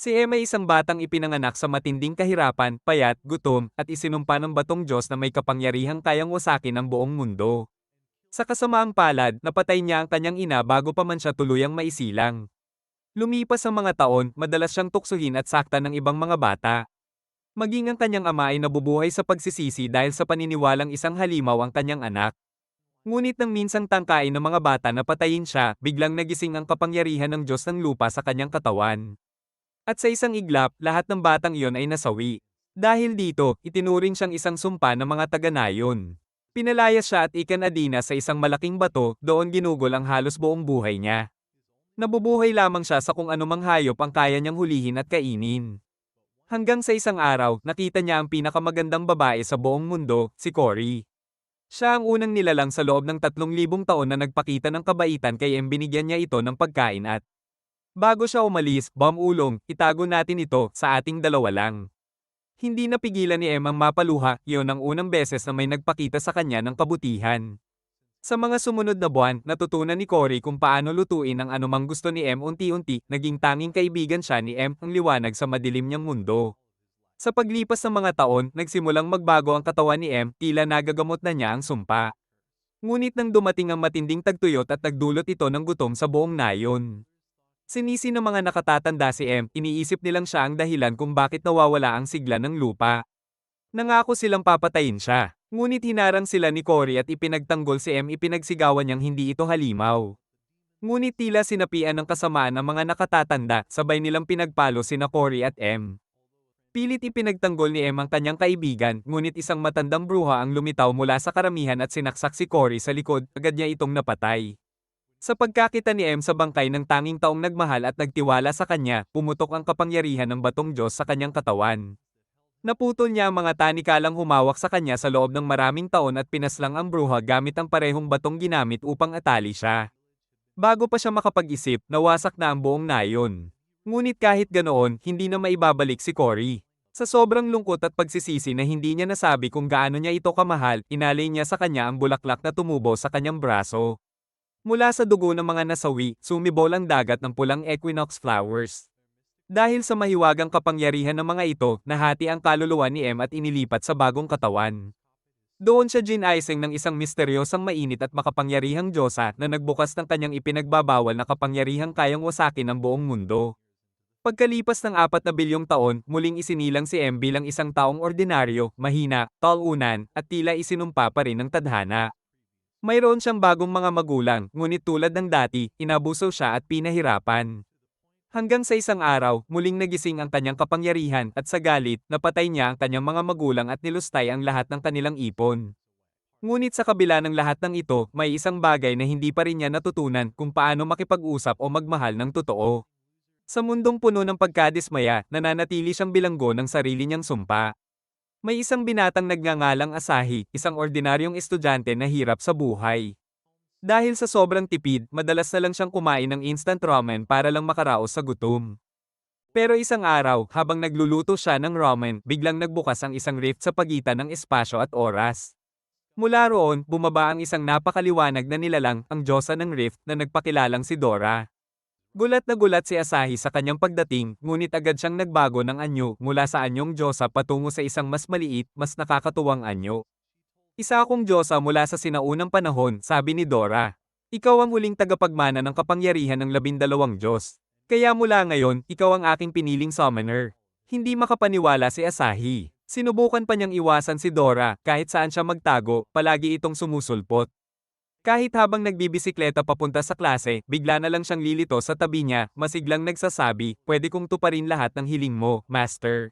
Si Em ay isang batang ipinanganak sa matinding kahirapan, payat, gutom, at isinumpa ng batong Diyos na may kapangyarihang kayang wasakin ang buong mundo. Sa kasamaang palad, napatay niya ang kanyang ina bago pa man siya tuluyang maisilang. Lumipas ang mga taon, madalas siyang tuksohin at saktan ng ibang mga bata. Maging ang kanyang ama ay nabubuhay sa pagsisisi dahil sa paniniwalang isang halimaw ang kanyang anak. Ngunit nang minsang tangkain ng mga bata na patayin siya, biglang nagising ang kapangyarihan ng Diyos ng lupa sa kanyang katawan. At sa isang iglap, lahat ng batang iyon ay nasawi. Dahil dito, itinuring siyang isang sumpa ng mga taga-Nayon. Pinalayas siya at ikinadina sa isang malaking bato, doon ginugol ang halos buong buhay niya. Nabubuhay lamang siya sa kung anumang hayop ang kaya niyang hulihin at kainin. Hanggang sa isang araw, nakita niya ang pinakamagandang babae sa buong mundo, si Cory. Siya ang unang nilalang sa loob ng 3,000 taon na nagpakita ng kabaitan kay binigyan niya ito ng pagkain at bago siya umalis, ulong, itago natin ito sa ating dalawa lang. Hindi napigilan ni Em ang mapaluha, iyon ang unang beses na may nagpakita sa kanya ng kabutihan. Sa mga sumunod na buwan, natutunan ni Cory kung paano lutuin ang anumang gusto ni Em unti-unti, naging tanging kaibigan siya ni Em ang liwanag sa madilim niyang mundo. Sa paglipas ng mga taon, nagsimulang magbago ang katawan ni Em, tila nagagamot na niya ang sumpa. Ngunit nang dumating ang matinding tagtuyot at nagdulot ito ng gutom sa buong nayon. Sinisi ng mga nakatatanda si Em, iniisip nilang siya ang dahilan kung bakit nawawala ang sigla ng lupa. Nangako silang papatayin siya. Ngunit hinarang sila ni Cory at ipinagtanggol si Em, ipinagsigawan niyang hindi ito halimaw. Ngunit tila sinapian ng kasamaan ng mga nakatatanda, sabay nilang pinagpalo sina Cory at Em. Pilit ipinagtanggol ni Em ang kanyang kaibigan, ngunit isang matandang bruha ang lumitaw mula sa karamihan at sinaksak si Cory sa likod, agad niya itong napatay. Sa pagkakita ni Em sa bangkay ng tanging taong nagmahal at nagtiwala sa kanya, pumutok ang kapangyarihan ng batong Diyos sa kanyang katawan. Naputol niya ang mga tanikalang humawak sa kanya sa loob ng maraming taon at pinaslang ang bruha gamit ang parehong batong ginamit upang atali siya. Bago pa siya makapag-isip, nawasak na ang buong nayon. Ngunit kahit ganoon, hindi na maibabalik si Cory. Sa sobrang lungkot at pagsisisi na hindi niya nasabi kung gaano niya ito kamahal, inalay niya sa kanya ang bulaklak na tumubo sa kanyang braso. Mula sa dugo ng mga nasawi, sumibol ang dagat ng pulang equinox flowers. Dahil sa mahiwagang kapangyarihan ng mga ito, nahati ang kaluluwa ni Em at inilipat sa bagong katawan. Doon siya ginaising ng isang misteryosang mainit at makapangyarihang Diyosa na nagbukas ng kanyang ipinagbabawal na kapangyarihang kayang wasakin ang buong mundo. Pagkalipas ng 4 na bilyong taon, muling isinilang si Em bilang isang taong ordinaryo, mahina, talunan, at tila isinumpa pa rin ng tadhana. Mayroon siyang bagong mga magulang, ngunit tulad ng dati, inabuso siya at pinahirapan. Hanggang sa isang araw, muling nagising ang kanyang kapangyarihan at sa galit, napatay niya ang kanyang mga magulang at nilustay ang lahat ng kanilang ipon. Ngunit sa kabila ng lahat ng ito, may isang bagay na hindi pa rin niya natutunan kung paano makipag-usap o magmahal ng totoo. Sa mundong puno ng pagkadismaya, nananatili siyang bilanggo ng sarili niyang sumpa. May isang binatang nagngangalang Asahi, isang ordinaryong estudyante na hirap sa buhay. Dahil sa sobrang tipid, madalas na lang siyang kumain ng instant ramen para lang makaraos sa gutom. Pero isang araw, habang nagluluto siya ng ramen, biglang nagbukas ang isang rift sa pagitan ng espasyo at oras. Mula roon, bumaba ang isang napakaliwanag na nilalang, ang Diyosa ng rift, na nagpakilalang si Dora. Gulat na gulat si Asahi sa kanyang pagdating, ngunit agad siyang nagbago ng anyo mula sa anyong Diyosa patungo sa isang mas maliit, mas nakakatuwang anyo. Isa akong Diyosa mula sa sinaunang panahon, sabi ni Dora. Ikaw ang huling tagapagmana ng kapangyarihan ng 12 Diyos. Kaya mula ngayon, ikaw ang aking piniling summoner. Hindi makapaniwala si Asahi. Sinubukan pa niyang iwasan si Dora, kahit saan siya magtago, palagi itong sumusulpot. Kahit habang nagbibisikleta papunta sa klase, bigla na lang siyang lilito sa tabi niya, masiglang nagsasabi, pwede kong tuparin lahat ng hiling mo, Master.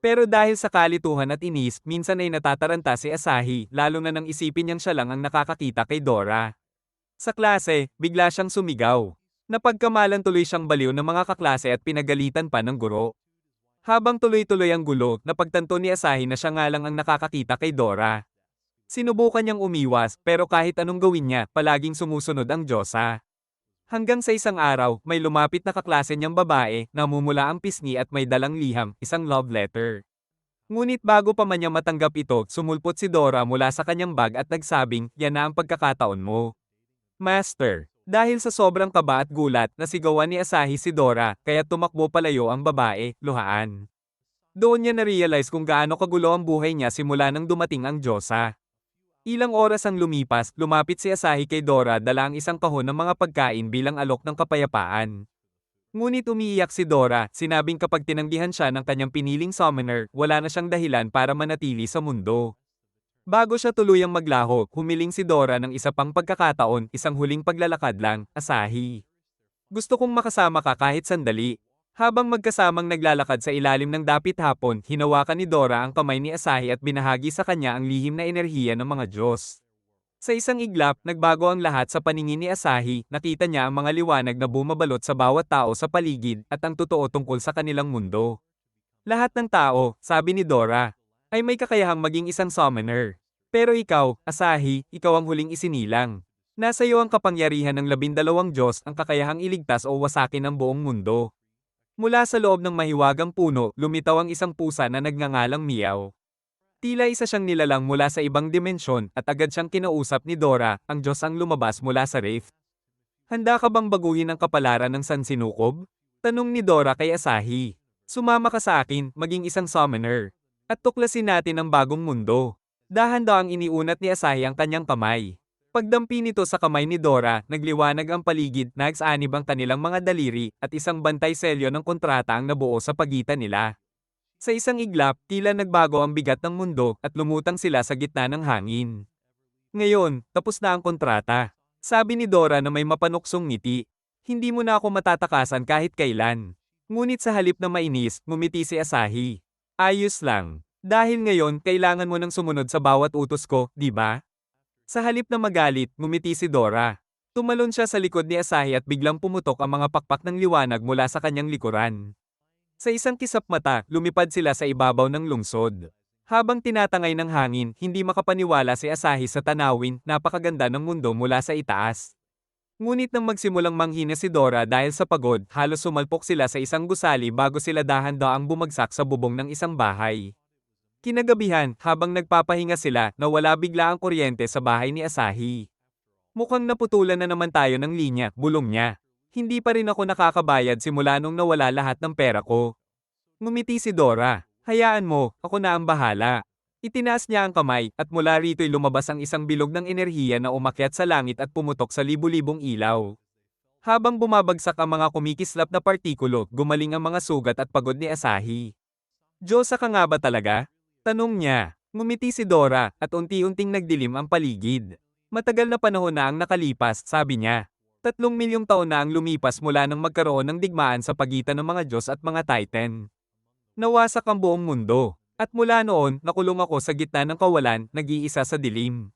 Pero dahil sa kalituhan at inis, minsan ay natataranta si Asahi, lalo na nang isipin niyang siya lang ang nakakakita kay Dora. Sa klase, bigla siyang sumigaw. Napagkamalan tuloy siyang baliw ng mga kaklase at pinagalitan pa ng guro. Habang tuloy-tuloy ang gulo, napagtanto ni Asahi na siya nga lang ang nakakakita kay Dora. Sinubukan niyang umiwas, pero kahit anong gawin niya, palaging sumusunod ang Diyosa. Hanggang sa isang araw, may lumapit na kaklase niyang babae, namumula ang pisngi at may dalang liham, isang love letter. Ngunit bago pa man niya matanggap ito, sumulpot si Dora mula sa kanyang bag at nagsabing, yan na ang pagkakataon mo. Master. Dahil sa sobrang kaba at gulat, nasigawan ni Asahi si Dora, kaya tumakbo palayo ang babae, luhaan. Doon niya na-realize kung gaano kagulo ang buhay niya simula nang dumating ang Diyosa. Ilang oras ang lumipas, lumapit si Asahi kay Dora dala ang isang kahon ng mga pagkain bilang alok ng kapayapaan. Ngunit umiiyak si Dora, sinabing kapag tinanggihan siya ng kanyang piniling summoner, wala na siyang dahilan para manatili sa mundo. Bago siya tuluyang maglaho, humiling si Dora ng isa pang pagkakataon, isang huling paglalakad lang, Asahi. Gusto kong makasama ka kahit sandali. Habang magkasamang naglalakad sa ilalim ng dapit hapon, hinawakan ni Dora ang kamay ni Asahi at binahagi sa kanya ang lihim na enerhiya ng mga Diyos. Sa isang iglap, nagbago ang lahat sa paningin ni Asahi, nakita niya ang mga liwanag na bumabalot sa bawat tao sa paligid at ang totoo tungkol sa kanilang mundo. Lahat ng tao, sabi ni Dora, ay may kakayahang maging isang summoner. Pero ikaw, Asahi, ikaw ang huling isinilang. Nasa iyo ang kapangyarihan ng 12 Diyos, ang kakayahang iligtas o wasakin ang buong mundo. Mula sa loob ng mahiwagang puno, lumitaw ang isang pusa na nagngangalang Meow. Tila isa siyang nilalang mula sa ibang dimensyon at agad siyang kinausap ni Dora, ang Diyos ang lumabas mula sa rift. Handa ka bang baguhin ang kapalaran ng Sansinukob? Tanong ni Dora kay Asahi. Sumama ka sa akin, maging isang summoner. At tuklasin natin ang bagong mundo. Dahan-daang iniunat ni Asahi ang kanyang kamay. Pagdampi nito sa kamay ni Dora, nagliwanag ang paligid, nagsanib ang kanilang mga daliri, at isang bantay selyo ng kontrata ang nabuo sa pagitan nila. Sa isang iglap, tila nagbago ang bigat ng mundo, at lumutang sila sa gitna ng hangin. Ngayon, tapos na ang kontrata. Sabi ni Dora na may mapanuksong ngiti. Hindi mo na ako matatakasan kahit kailan. Ngunit sa halip na mainis, ngumiti si Asahi. Ayos lang. Dahil ngayon, kailangan mo nang sumunod sa bawat utos ko, di ba? Sa halip na magalit, ngumiti si Dora. Tumalon siya sa likod ni Asahi at biglang pumutok ang mga pakpak ng liwanag mula sa kanyang likuran. Sa isang kisap mata, lumipad sila sa ibabaw ng lungsod. Habang tinatangay ng hangin, hindi makapaniwala si Asahi sa tanawin, napakaganda ng mundo mula sa itaas. Ngunit nang magsimulang manghina si Dora dahil sa pagod, halos sumalpok sila sa isang gusali bago sila dahan-daang bumagsak sa bubong ng isang bahay. Kinagabihan, habang nagpapahinga sila, nawala bigla ang kuryente sa bahay ni Asahi. Mukhang naputulan na naman tayo ng linya, bulong niya. Hindi pa rin ako nakakabayad simula nung nawala lahat ng pera ko. Ngumiti si Dora. Hayaan mo, ako na ang bahala. Itinaas niya ang kamay, at mula rito'y lumabas ang isang bilog ng enerhiya na umakyat sa langit at pumutok sa libu-libong ilaw. Habang bumabagsak ang mga kumikislap na partikulo, gumaling ang mga sugat at pagod ni Asahi. Diyosa ka nga ba talaga? Tanong niya. Ngumiti si Dora, at unti-unting nagdilim ang paligid. Matagal na panahon na ang nakalipas, sabi niya. 3 milyong taon na ang lumipas mula nang magkaroon ng digmaan sa pagitan ng mga Diyos at mga Titan. Nawasak ang buong mundo. At mula noon, nakulong ako sa gitna ng kawalan, nag-iisa sa dilim.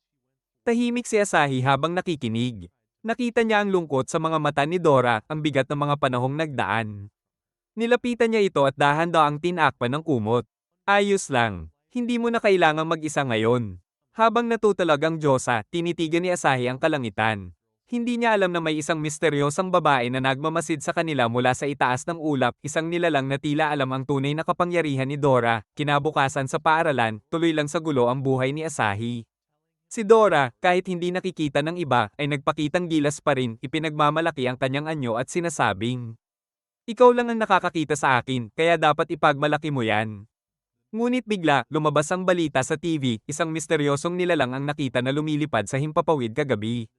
Tahimik si Asahi habang nakikinig. Nakita niya ang lungkot sa mga mata ni Dora, ang bigat ng mga panahong nagdaan. Nilapitan niya ito at dahan-daang tinakpan ng kumot. Ayos lang. Hindi mo na kailangang mag-isa ngayon. Habang natutalag ang Diyosa, tinitigan ni Asahi ang kalangitan. Hindi niya alam na may isang misteryosang babae na nagmamasid sa kanila mula sa itaas ng ulap, isang nilalang na tila alam ang tunay na kapangyarihan ni Dora. Kinabukasan sa paaralan, tuloy lang sa gulo ang buhay ni Asahi. Si Dora, kahit hindi nakikita ng iba, ay nagpakitang gilas pa rin, ipinagmamalaki ang kanyang anyo at sinasabing, ikaw lang ang nakakakita sa akin, kaya dapat ipagmalaki mo yan. Ngunit bigla, lumabas ang balita sa TV, isang misteryosong nilalang ang nakita na lumilipad sa himpapawid kagabi.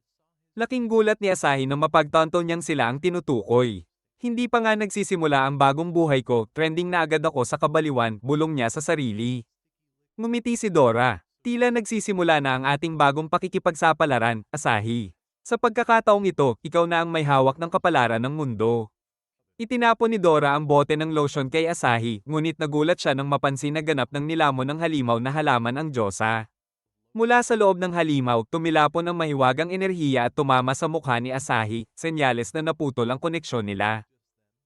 Laking gulat ni Asahi nang mapagtanto niyang sila ang tinutukoy. Hindi pa nga nagsisimula ang bagong buhay ko, trending na agad ako sa kabaliwan, bulong niya sa sarili. Ngumiti si Dora. Tila nagsisimula na ang ating bagong pakikipagsapalaran, Asahi. Sa pagkakataong ito, ikaw na ang may hawak ng kapalaran ng mundo. Itinapon ni Dora ang bote ng lotion kay Asahi, ngunit nagulat siya nang mapansin na ganap ng nilamon ng halimaw na halaman ang Diyosa. Mula sa loob ng halimaw, tumilapon ang mahiwagang enerhiya at tumama sa mukha ni Asahi, senyales na naputol ang koneksyon nila.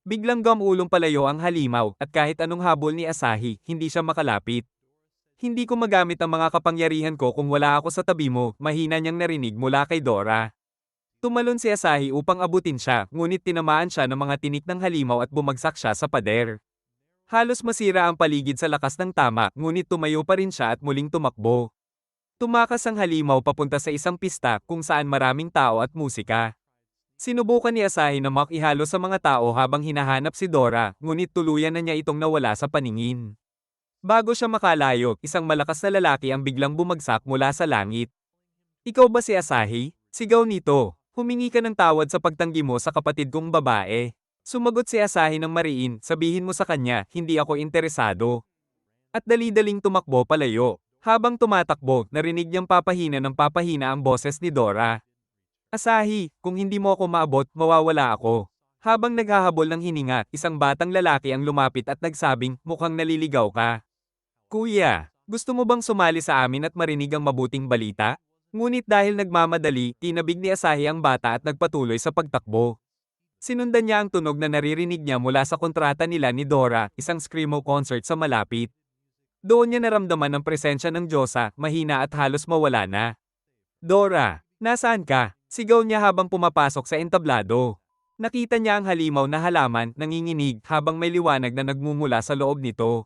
Biglang gamulong palayo ang halimaw, at kahit anong habol ni Asahi, hindi siya makalapit. Hindi ko magamit ang mga kapangyarihan ko kung wala ako sa tabi mo, mahina niyang narinig mula kay Dora. Tumalon si Asahi upang abutin siya, ngunit tinamaan siya ng mga tinik ng halimaw at bumagsak siya sa pader. Halos masira ang paligid sa lakas ng tama, ngunit tumayo pa rin siya at muling tumakbo. Tumakas ang halimaw papunta sa isang pista kung saan maraming tao at musika. Sinubukan ni Asahi na makihalo sa mga tao habang hinahanap si Dora, ngunit tuluyan na niya itong nawala sa paningin. Bago siya makalayo, isang malakas na lalaki ang biglang bumagsak mula sa langit. Ikaw ba si Asahi? Sigaw nito. Humingi ka ng tawad sa pagtanggi mo sa kapatid kong babae. Sumagot si Asahi ng mariin, sabihin mo sa kanya, hindi ako interesado. At dali-daling tumakbo palayo. Habang tumatakbo, narinig niyang papahina ng papahina ang boses ni Dora. Asahi, kung hindi mo ako maabot, mawawala ako. Habang naghahabol ng hininga, isang batang lalaki ang lumapit at nagsabing, mukhang naliligaw ka. Kuya, gusto mo bang sumali sa amin at marinig ang mabuting balita? Ngunit dahil nagmamadali, tinabig ni Asahi ang bata at nagpatuloy sa pagtakbo. Sinundan niya ang tunog na naririnig niya mula sa kontrata nila ni Dora, isang screamo concert sa malapit. Doon niya naramdaman ang presensya ng Diyosa, mahina at halos mawala na. Dora, nasaan ka? Sigaw niya habang pumapasok sa entablado. Nakita niya ang halimaw na halaman, nanginginig habang may liwanag na nagmumula sa loob nito.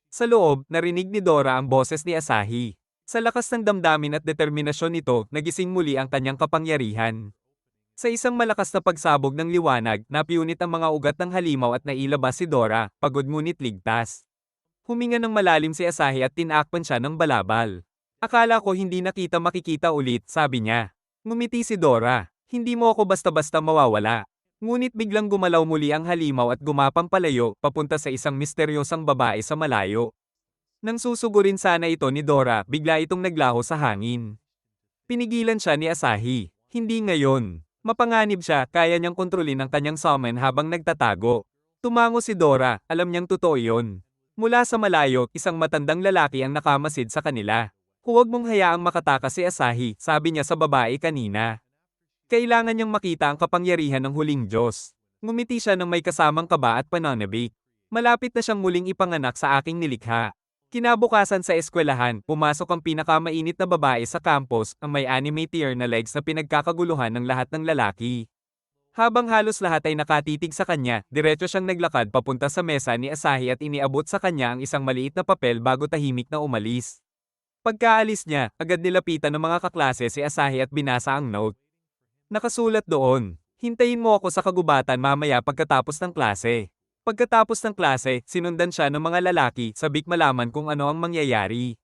Sa loob, narinig ni Dora ang boses ni Asahi. Sa lakas ng damdamin at determinasyon nito, nagising muli ang kanyang kapangyarihan. Sa isang malakas na pagsabog ng liwanag, napiunit ang mga ugat ng halimaw at nailabas si Dora, pagod ngunit ligtas. Huminga ng malalim si Asahi at tinakpan siya ng balabal. Akala ko hindi na kita makikita ulit, sabi niya. Ngumiti si Dora. Hindi mo ako basta-basta mawawala. Ngunit biglang gumalaw muli ang halimaw at gumapang palayo, papunta sa isang misteryosang babae sa malayo. Nang susugurin sana ito ni Dora, bigla itong naglaho sa hangin. Pinigilan siya ni Asahi. Hindi ngayon. Mapanganib siya, kaya niyang kontrolin ang kanyang summon habang nagtatago. Tumango si Dora, alam niyang totoo iyon. Mula sa malayo, isang matandang lalaki ang nakamasid sa kanila. Huwag mong hayaang makatakas si Asahi, sabi niya sa babae kanina. Kailangan niyang makita ang kapangyarihan ng huling Diyos. Ngumiti siya ng may kasamang kaba at pananabik. Malapit na siyang muling ipanganak sa aking nilikha. Kinabukasan sa eskwelahan, pumasok ang pinakamainit na babae sa campus, ang may anime tear na legs na pinagkakaguluhan ng lahat ng lalaki. Habang halos lahat ay nakatitig sa kanya, diretso siyang naglakad papunta sa mesa ni Asahi at iniabot sa kanya ang isang maliit na papel bago tahimik na umalis. Pagkaalis niya, agad nilapitan ng mga kaklase si Asahi at binasa ang note. Nakasulat doon, hintayin mo ako sa kagubatan mamaya pagkatapos ng klase. Pagkatapos ng klase, sinundan siya ng mga lalaki, sabik malaman kung ano ang mangyayari.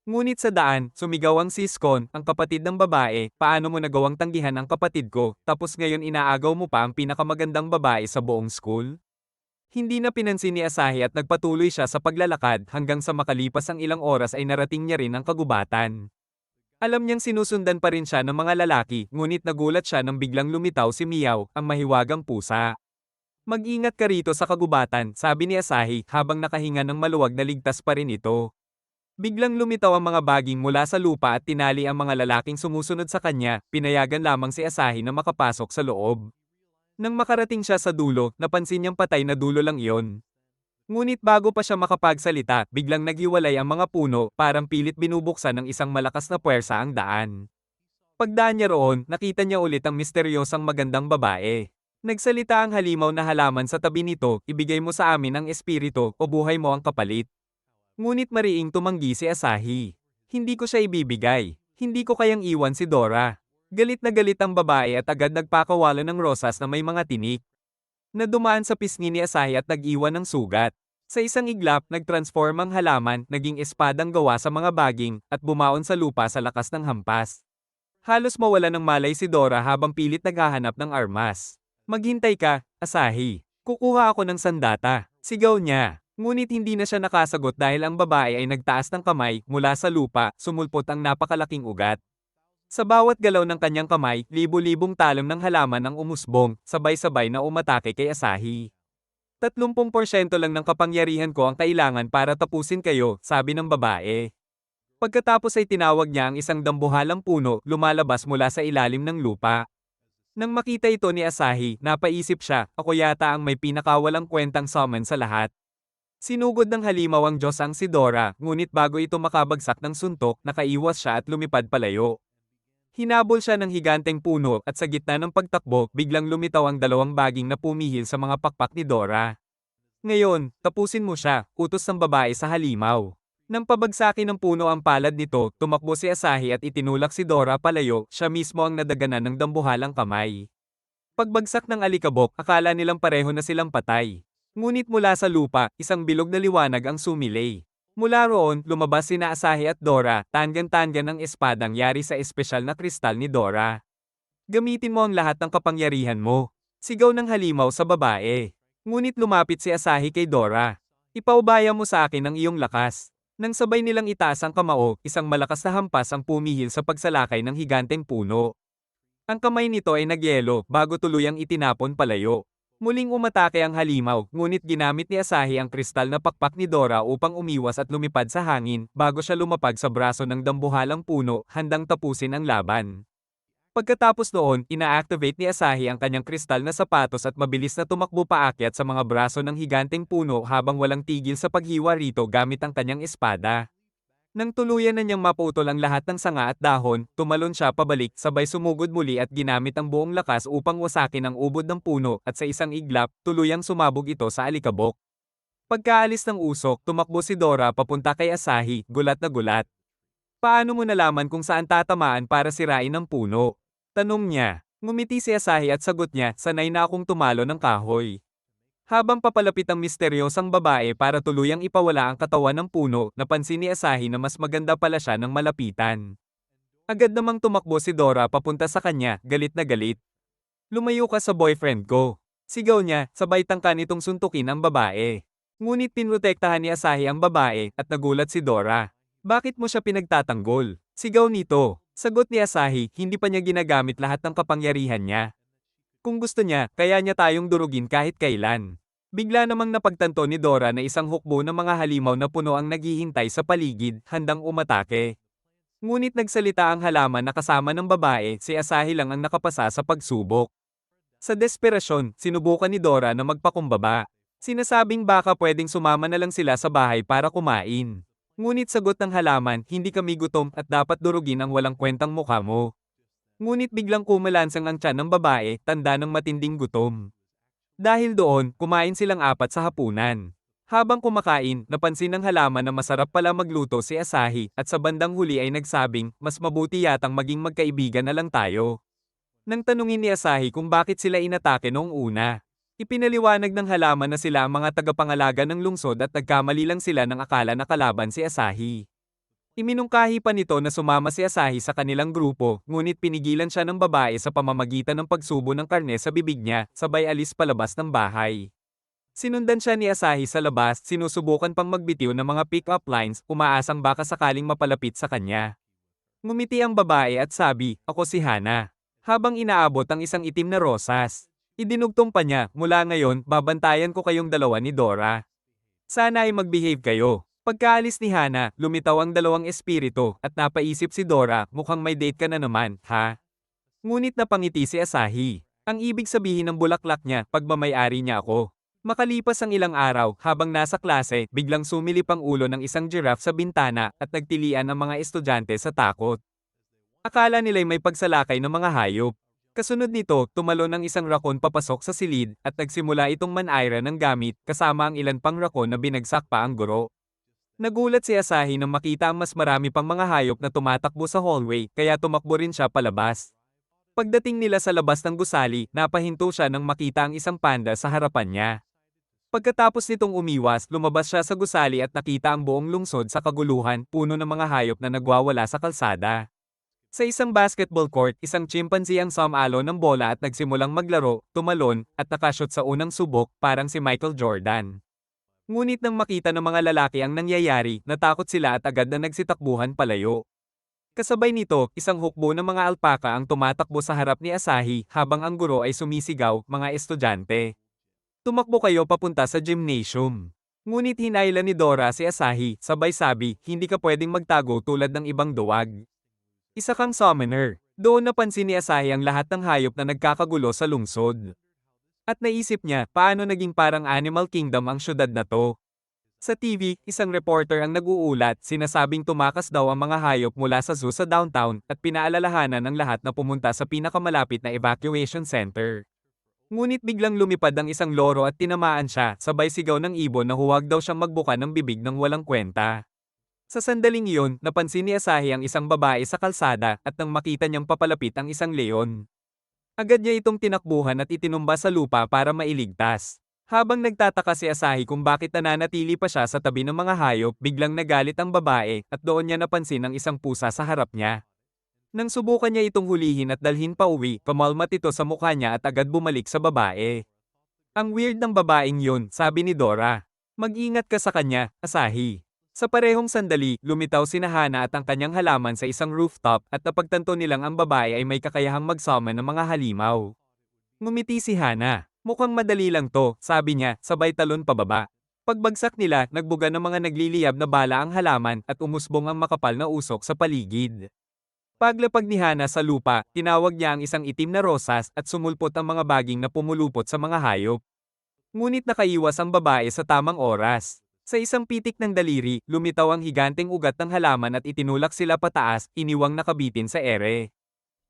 Ngunit sa daan, sumigaw ang siskon, ang kapatid ng babae, paano mo nagawang tanggihan ang kapatid ko, tapos ngayon inaagaw mo pa ang pinakamagandang babae sa buong school? Hindi na pinansin ni Asahi at nagpatuloy siya sa paglalakad hanggang sa makalipas ang ilang oras ay narating niya rin ang kagubatan. Alam niyang sinusundan pa rin siya ng mga lalaki, ngunit nagulat siya nang biglang lumitaw si Miao, ang mahiwagang pusa. Mag-ingat ka rito sa kagubatan, sabi ni Asahi habang nakahinga ng maluwag na ligtas pa rin ito. Biglang lumitaw ang mga baging mula sa lupa at tinali ang mga lalaking sumusunod sa kanya, pinayagan lamang si Asahi na makapasok sa loob. Nang makarating siya sa dulo, napansin niyang patay na dulo lang iyon. Ngunit bago pa siya makapagsalita, biglang naghiwalay ang mga puno, parang pilit binubuksan ng isang malakas na puwersa ang daan. Pagdaan niya roon, nakita niya ulit ang misteryosang magandang babae. Nagsalita ang halimaw na halaman sa tabi nito, ibigay mo sa amin ang espiritu o buhay mo ang kapalit. Ngunit mariing tumanggi si Asahi. Hindi ko siya ibibigay. Hindi ko kayang iwan si Dora. Galit na galit ang babae at agad nagpakawala ng rosas na may mga tinik. Na dumaan sa pisngi ni Asahi at nag-iwan ng sugat. Sa isang iglap, nagtransform ang halaman, naging espadang gawa sa mga baging, at bumaon sa lupa sa lakas ng hampas. Halos mawala ng malay si Dora habang pilit naghahanap ng armas. Maghintay ka, Asahi. Kukuha ako ng sandata. Sigaw niya. Ngunit hindi na siya nakasagot dahil ang babae ay nagtaas ng kamay, mula sa lupa, sumulpot ang napakalaking ugat. Sa bawat galaw ng kanyang kamay, libo-libong talon ng halaman ang umusbong, sabay-sabay na umatake kay Asahi. 30% lang ng kapangyarihan ko ang kailangan para tapusin kayo, sabi ng babae. Pagkatapos ay tinawag niya ang isang dambuhalang puno, lumalabas mula sa ilalim ng lupa. Nang makita ito ni Asahi, napaisip siya, ako yata ang may pinakawalang kwentang summon sa lahat. Sinugod ng halimaw ang Diyos ang si Dora, ngunit bago ito makabagsak ng suntok, nakaiwas siya at lumipad palayo. Hinabol siya ng higanteng puno at sa gitna ng pagtakbo, biglang lumitaw ang dalawang baging na pumihil sa mga pakpak ni Dora. Ngayon, tapusin mo siya, utos ng babae sa halimaw. Nang pabagsakin ng puno ang palad nito, tumakbo si Asahi at itinulak si Dora palayo, siya mismo ang nadaganan ng dambuhalang kamay. Pagbagsak ng alikabok, akala nilang pareho na silang patay. Ngunit mula sa lupa, isang bilog na liwanag ang sumilay. Mula roon, lumabas sina Asahi at Dora, tanggan-tanggan ng espadang yari sa espesyal na kristal ni Dora. Gamitin mo ang lahat ng kapangyarihan mo. Sigaw ng halimaw sa babae. Ngunit lumapit si Asahi kay Dora. Ipaubaya mo sa akin ang iyong lakas. Nang sabay nilang itaas ang kamao, isang malakas na hampas ang pumihil sa pagsalakay ng higanteng puno. Ang kamay nito ay nagyelo bago tuluyang itinapon palayo. Muling umatake ang halimaw, ngunit ginamit ni Asahi ang kristal na pakpak ni Dora upang umiwas at lumipad sa hangin bago siya lumapag sa braso ng dambuhalang puno, handang tapusin ang laban. Pagkatapos noon, ina-activate ni Asahi ang kanyang kristal na sapatos at mabilis na tumakbo paakyat sa mga braso ng higanteng puno habang walang tigil sa paghiwa rito gamit ang kanyang espada. Nang tuluyan na niyang maputol ang lahat ng sanga at dahon, tumalon siya pabalik sabay sumugod muli at ginamit ang buong lakas upang wasakin ang ubod ng puno at sa isang iglap, tuluyang sumabog ito sa alikabok. Pagkaalis ng usok, tumakbo si Dora papunta kay Asahi, gulat na gulat. Paano mo nalaman kung saan tatamaan para sirain ang puno? Tanong niya. Ngumiti si Asahi at sagot niya, sanay na akong tumalo ng kahoy. Habang papalapit ang misteryosang babae para tuluyang ipawala ang katawan ng puno, napansin ni Asahi na mas maganda pala siya ng malapitan. Agad namang tumakbo si Dora papunta sa kanya, galit na galit. Lumayo ka sa boyfriend ko. Sigaw niya, sabay tangka nitong suntukin ang babae. Ngunit pinrotektahan ni Asahi ang babae, at nagulat si Dora. Bakit mo siya pinagtatanggol? Sigaw nito. Sagot ni Asahi, hindi pa niya ginagamit lahat ng kapangyarihan niya. Kung gusto niya, kaya niya tayong durugin kahit kailan. Bigla namang napagtanto ni Dora na isang hukbo ng mga halimaw na puno ang naghihintay sa paligid, handang umatake. Ngunit nagsalita ang halaman na kasama ng babae, si Asahi lang ang nakapasa sa pagsubok. Sa desperasyon, sinubukan ni Dora na magpakumbaba. Sinasabing baka pwedeng sumama na lang sila sa bahay para kumain. Ngunit sagot ng halaman, hindi kami gutom at dapat durugin ang walang kwentang mukha mo. Ngunit biglang kumalansang ang tiyan ng babae, tanda ng matinding gutom. Dahil doon, kumain silang apat sa hapunan. Habang kumakain, napansin ng halaman na masarap pala magluto si Asahi, at sa bandang huli ay nagsabing, mas mabuti yatang maging magkaibigan na lang tayo. Nang tanungin ni Asahi kung bakit sila inatake noong una, ipinaliwanag ng halaman na sila ang mga tagapangalaga ng lungsod at nagkamali lang sila ng akala na kalaban si Asahi. Iminungkahi pa nito na sumama si Asahi sa kanilang grupo, ngunit pinigilan siya ng babae sa pamamagitan ng pagsubo ng karne sa bibig niya, sabay alis palabas ng bahay. Sinundan siya ni Asahi sa labas, sinusubukan pang magbitiw ng mga pick-up lines, umaasang baka sakaling mapalapit sa kanya. Ngumiti ang babae at sabi, ako si Hana. Habang inaabot ang isang itim na rosas. Idinugtong pa niya, mula ngayon, babantayan ko kayong dalawa ni Dora. Sana ay mag-behave kayo. Pagkaalis ni Hana, lumitaw ang dalawang espiritu, at napaisip si Dora, mukhang may date ka na naman, ha? Ngunit napangiti si Asahi. Ang ibig sabihin ng bulaklak niya, pagmamayari niya ako. Makalipas ang ilang araw, habang nasa klase, biglang sumilip ang ulo ng isang giraffe sa bintana, at nagtilian ang mga estudyante sa takot. Akala nila'y may pagsalakay ng mga hayop. Kasunod nito, tumalon ang isang rakon papasok sa silid, at nagsimula itong manayra ng gamit, kasama ang ilan pang rakon na binagsak pa ang guro. Nagulat si Asahi nang makita ang mas marami pang mga hayop na tumatakbo sa hallway, kaya tumakbo rin siya palabas. Pagdating nila sa labas ng gusali, napahinto siya nang makita ang isang panda sa harapan niya. Pagkatapos nitong umiwas, lumabas siya sa gusali at nakita ang buong lungsod sa kaguluhan, puno ng mga hayop na nagwawala sa kalsada. Sa isang basketball court, isang chimpanzee ang sumalo ng bola at nagsimulang maglaro, tumalon, at nakashot sa unang subok, parang si Michael Jordan. Ngunit nang makita ng mga lalaki ang nangyayari, natakot sila at agad na nagsitakbuhan palayo. Kasabay nito, isang hukbo ng mga alpaka ang tumatakbo sa harap ni Asahi habang ang guro ay sumisigaw, mga estudyante. Tumakbo kayo papunta sa gymnasium. Ngunit hinailan ni Dora si Asahi, sabay sabi, hindi ka pwedeng magtago tulad ng ibang duwag. Isa kang summoner. Doon napansin ni Asahi ang lahat ng hayop na nagkakagulo sa lungsod. At naisip niya, paano naging parang Animal Kingdom ang syudad na to? Sa TV, isang reporter ang nag-uulat, sinasabing tumakas daw ang mga hayop mula sa zoo sa downtown, at pinaalalahanan ng lahat na pumunta sa pinakamalapit na evacuation center. Ngunit biglang lumipad ang isang loro at tinamaan siya, sabay sigaw ng ibon na huwag daw siyang magbuka ng bibig ng walang kwenta. Sa sandaling iyon, napansin ni Asahi ang isang babae sa kalsada, at nang makita niyang papalapit ang isang leon. Agad niya itong tinakbuhan at itinumba sa lupa para mailigtas. Habang nagtataka si Asahi kung bakit nananatili pa siya sa tabi ng mga hayop, biglang nagalit ang babae at doon niya napansin ang isang pusa sa harap niya. Nang subukan niya itong hulihin at dalhin pa uwi, pamalmat ito sa mukha niya at agad bumalik sa babae. Ang weird ng babaeng yun, sabi ni Dora. Mag-ingat ka sa kanya, Asahi. Sa parehong sandali, lumitaw si Hana at ang kanyang halaman sa isang rooftop at napagtanto nilang ang babae ay may kakayahang mag-summon ng mga halimaw. Ngumiti si Hana. Mukhang madali lang to, sabi niya, sabay talon pababa. Pagbagsak nila, nagbuga ng mga nagliliyab na bala ang halaman at umusbong ang makapal na usok sa paligid. Paglapag ni Hana sa lupa, tinawag niya ang isang itim na rosas at sumulpot ang mga baging na pumulupot sa mga hayop. Ngunit nakaiwas ang babae sa tamang oras. Sa isang pitik ng daliri, lumitaw ang higanteng ugat ng halaman at itinulak sila pataas, iniwang nakabitin sa ere.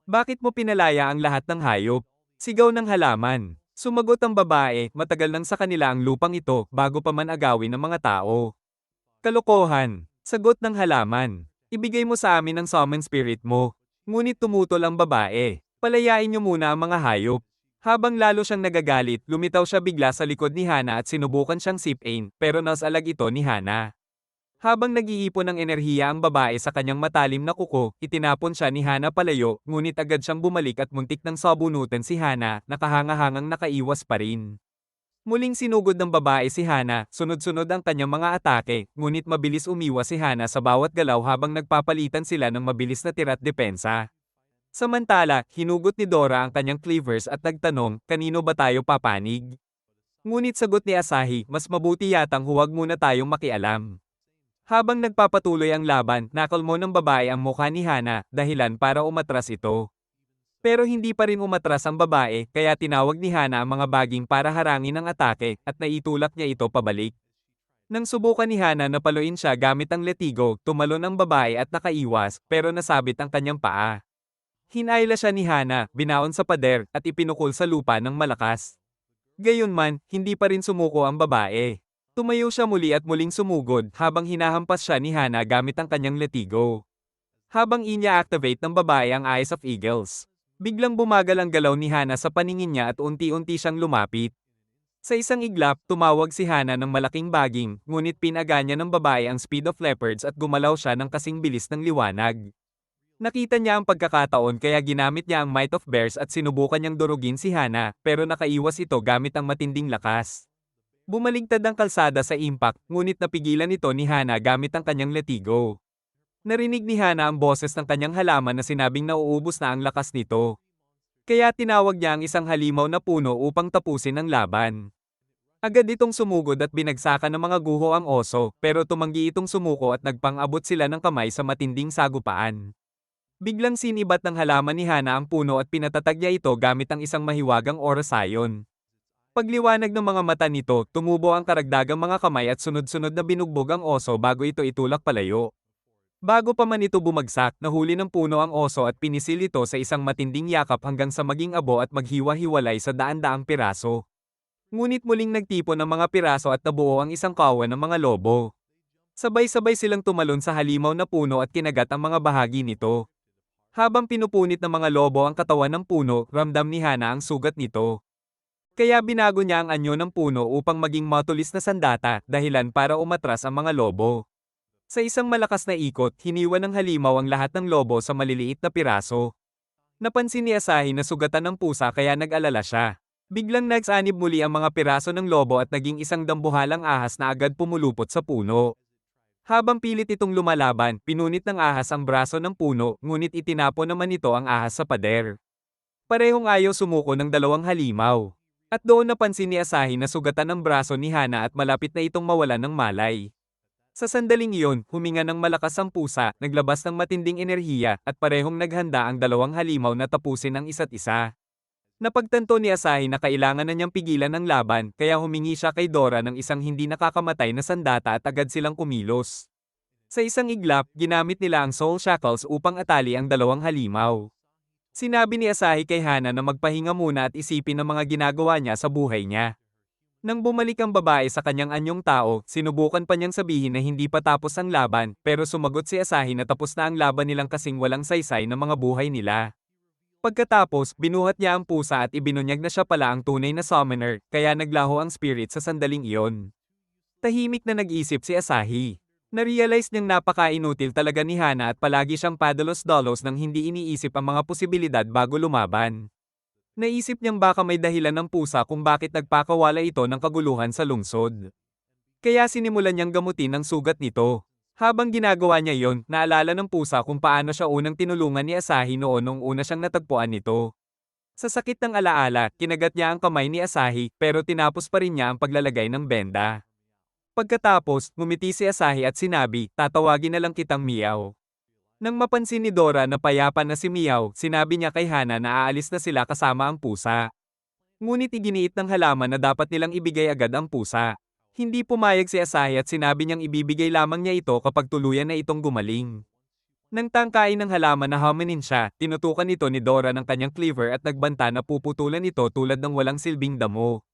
Bakit mo pinalaya ang lahat ng hayop? Sigaw ng halaman. Sumagot ang babae, matagal nang sa kanila ang lupang ito bago pa man agawin ng mga tao. Kalokohan. Sagot ng halaman. Ibigay mo sa amin ang summon spirit mo. Ngunit tumutol ang babae. Palayain niyo muna ang mga hayop. Habang lalo siyang nagagalit, lumitaw siya bigla sa likod ni Hana at sinubukan siyang sipain, pero nasalag ito ni Hana. Habang nag-iipon ng enerhiya ang babae sa kanyang matalim na kuko, itinapon siya ni Hana palayo, ngunit agad siyang bumalik at muntik nang sabunutan si Hana, nakahanga-hangang nakaiwas pa rin. Muling sinugod ng babae si Hana, sunod-sunod ang kanyang mga atake, ngunit mabilis umiwas si Hana sa bawat galaw habang nagpapalitan sila ng mabilis na tira't depensa. Samantala, hinugot ni Dora ang kanyang cleavers at nagtanong, kanino ba tayo papanig? Ngunit sagot ni Asahi, mas mabuti yatang huwag muna tayong makialam. Habang nagpapatuloy ang laban, nakalmo ng babae ang mukha ni Hana, dahilan para umatras ito. Pero hindi pa rin umatras ang babae, kaya tinawag ni Hana ang mga baging para harangin ang atake, at naitulak niya ito pabalik. Nang subukan ni Hana na paluin siya gamit ang letigo, tumalon ang babae at nakaiwas, pero nasabit ang kanyang paa. Hinayla siya ni Hana, binaon sa pader, at ipinukol sa lupa ng malakas. Gayunman, hindi pa rin sumuko ang babae. Tumayo siya muli at muling sumugod habang hinahampas siya ni Hana gamit ang kanyang letigo. Habang inya-activate ng babae ang Eyes of Eagles. Biglang bumagal ang galaw ni Hana sa paningin niya at unti-unti siyang lumapit. Sa isang iglap, tumawag si Hana ng malaking baging, ngunit pinaga niya ng babae ang speed of leopards at gumalaw siya ng kasing bilis ng liwanag. Nakita niya ang pagkakataon kaya ginamit niya ang Might of Bears at sinubukan niyang durugin si Hana, pero nakaiwas ito gamit ang matinding lakas. Bumaligtad ang kalsada sa impact, ngunit napigilan ito ni Hana gamit ang kanyang letigo. Narinig ni Hana ang boses ng kanyang halaman na sinabing nauubos na ang lakas nito. Kaya tinawag niya ang isang halimaw na puno upang tapusin ang laban. Agad itong sumugod at binagsakan ng mga guho ang oso, pero tumanggi itong sumuko at nagpang-abot sila ng kamay sa matinding sagupaan. Biglang sinibat ng halaman ni Hana ang puno at pinatatag niya ito gamit ang isang mahiwagang orasayon. Pagliwanag ng mga mata nito, tumubo ang karagdagang mga kamay at sunod-sunod na binugbog ang oso bago ito itulak palayo. Bago pa man ito bumagsak, nahuli ng puno ang oso at pinisil ito sa isang matinding yakap hanggang sa maging abo at maghiwa-hiwalay sa daan-daang piraso. Ngunit muling nagtipon ang mga piraso at nabuo ang isang kawan ng mga lobo. Sabay-sabay silang tumalon sa halimaw na puno at kinagat ang mga bahagi nito. Habang pinupunit ng mga lobo ang katawan ng puno, ramdam ni Hana ang sugat nito. Kaya binago niya ang anyo ng puno upang maging matulis na sandata, dahilan para umatras ang mga lobo. Sa isang malakas na ikot, hiniwa ng halimaw ang lahat ng lobo sa maliliit na piraso. Napansin ni Asahi na sugatan ng pusa kaya nag-alala siya. Biglang nagsanib muli ang mga piraso ng lobo at naging isang dambuhalang ahas na agad pumulupot sa puno. Habang pilit itong lumalaban, pinunit ng ahas ang braso ng puno, ngunit itinapon naman ito ang ahas sa pader. Parehong ayaw sumuko ng dalawang halimaw. At doon napansin ni Asahi na sugatan ang braso ni Hana at malapit na itong mawalan ng malay. Sa sandaling iyon, huminga ng malakas ang pusa, naglabas ng matinding enerhiya, at parehong naghanda ang dalawang halimaw na tapusin ang isa't isa. Napagtanto ni Asahi na kailangan na niyang pigilan ang laban, kaya humingi siya kay Dora ng isang hindi nakakamatay na sandata at agad silang kumilos. Sa isang iglap, ginamit nila ang Soul Shackles upang atali ang dalawang halimaw. Sinabi ni Asahi kay Hana na magpahinga muna at isipin ang mga ginagawa niya sa buhay niya. Nang bumalik ang babae sa kanyang anyong tao, sinubukan pa niyang sabihin na hindi pa tapos ang laban, pero sumagot si Asahi na tapos na ang laban nilang kasing walang saysay na mga buhay nila. Pagkatapos, binuhat niya ang pusa at ibinunyag na siya pala ang tunay na summoner, kaya naglaho ang spirit sa sandaling iyon. Tahimik na nag-isip si Asahi. Na-realize niyang napaka-inutil talaga ni Hana at palagi siyang padalos-dalos nang hindi iniisip ang mga posibilidad bago lumaban. Naisip niyang baka may dahilan ng pusa kung bakit nagpakawala ito ng kaguluhan sa lungsod. Kaya sinimulan niyang gamutin ang sugat nito. Habang ginagawa niya yon, naalala ng pusa kung paano siya unang tinulungan ni Asahi noon nung una siyang natagpuan nito. Sa sakit ng alaala, kinagat niya ang kamay ni Asahi pero tinapos pa rin niya ang paglalagay ng benda. Pagkatapos, ngumiti si Asahi at sinabi, tatawagin na lang kitang Meow. Nang mapansin ni Dora na payapa na si Meow, sinabi niya kay Hana na aalis na sila kasama ang pusa. Ngunit iginiit ng halaman na dapat nilang ibigay agad ang pusa. Hindi pumayag si Asahi at sinabi niyang ibibigay lamang niya ito kapag tuluyan na itong gumaling. Nang tangkain ng halaman na hominin siya, tinutukan ito ni Dora ng kanyang cleaver at nagbanta na puputulan ito tulad ng walang silbing damo.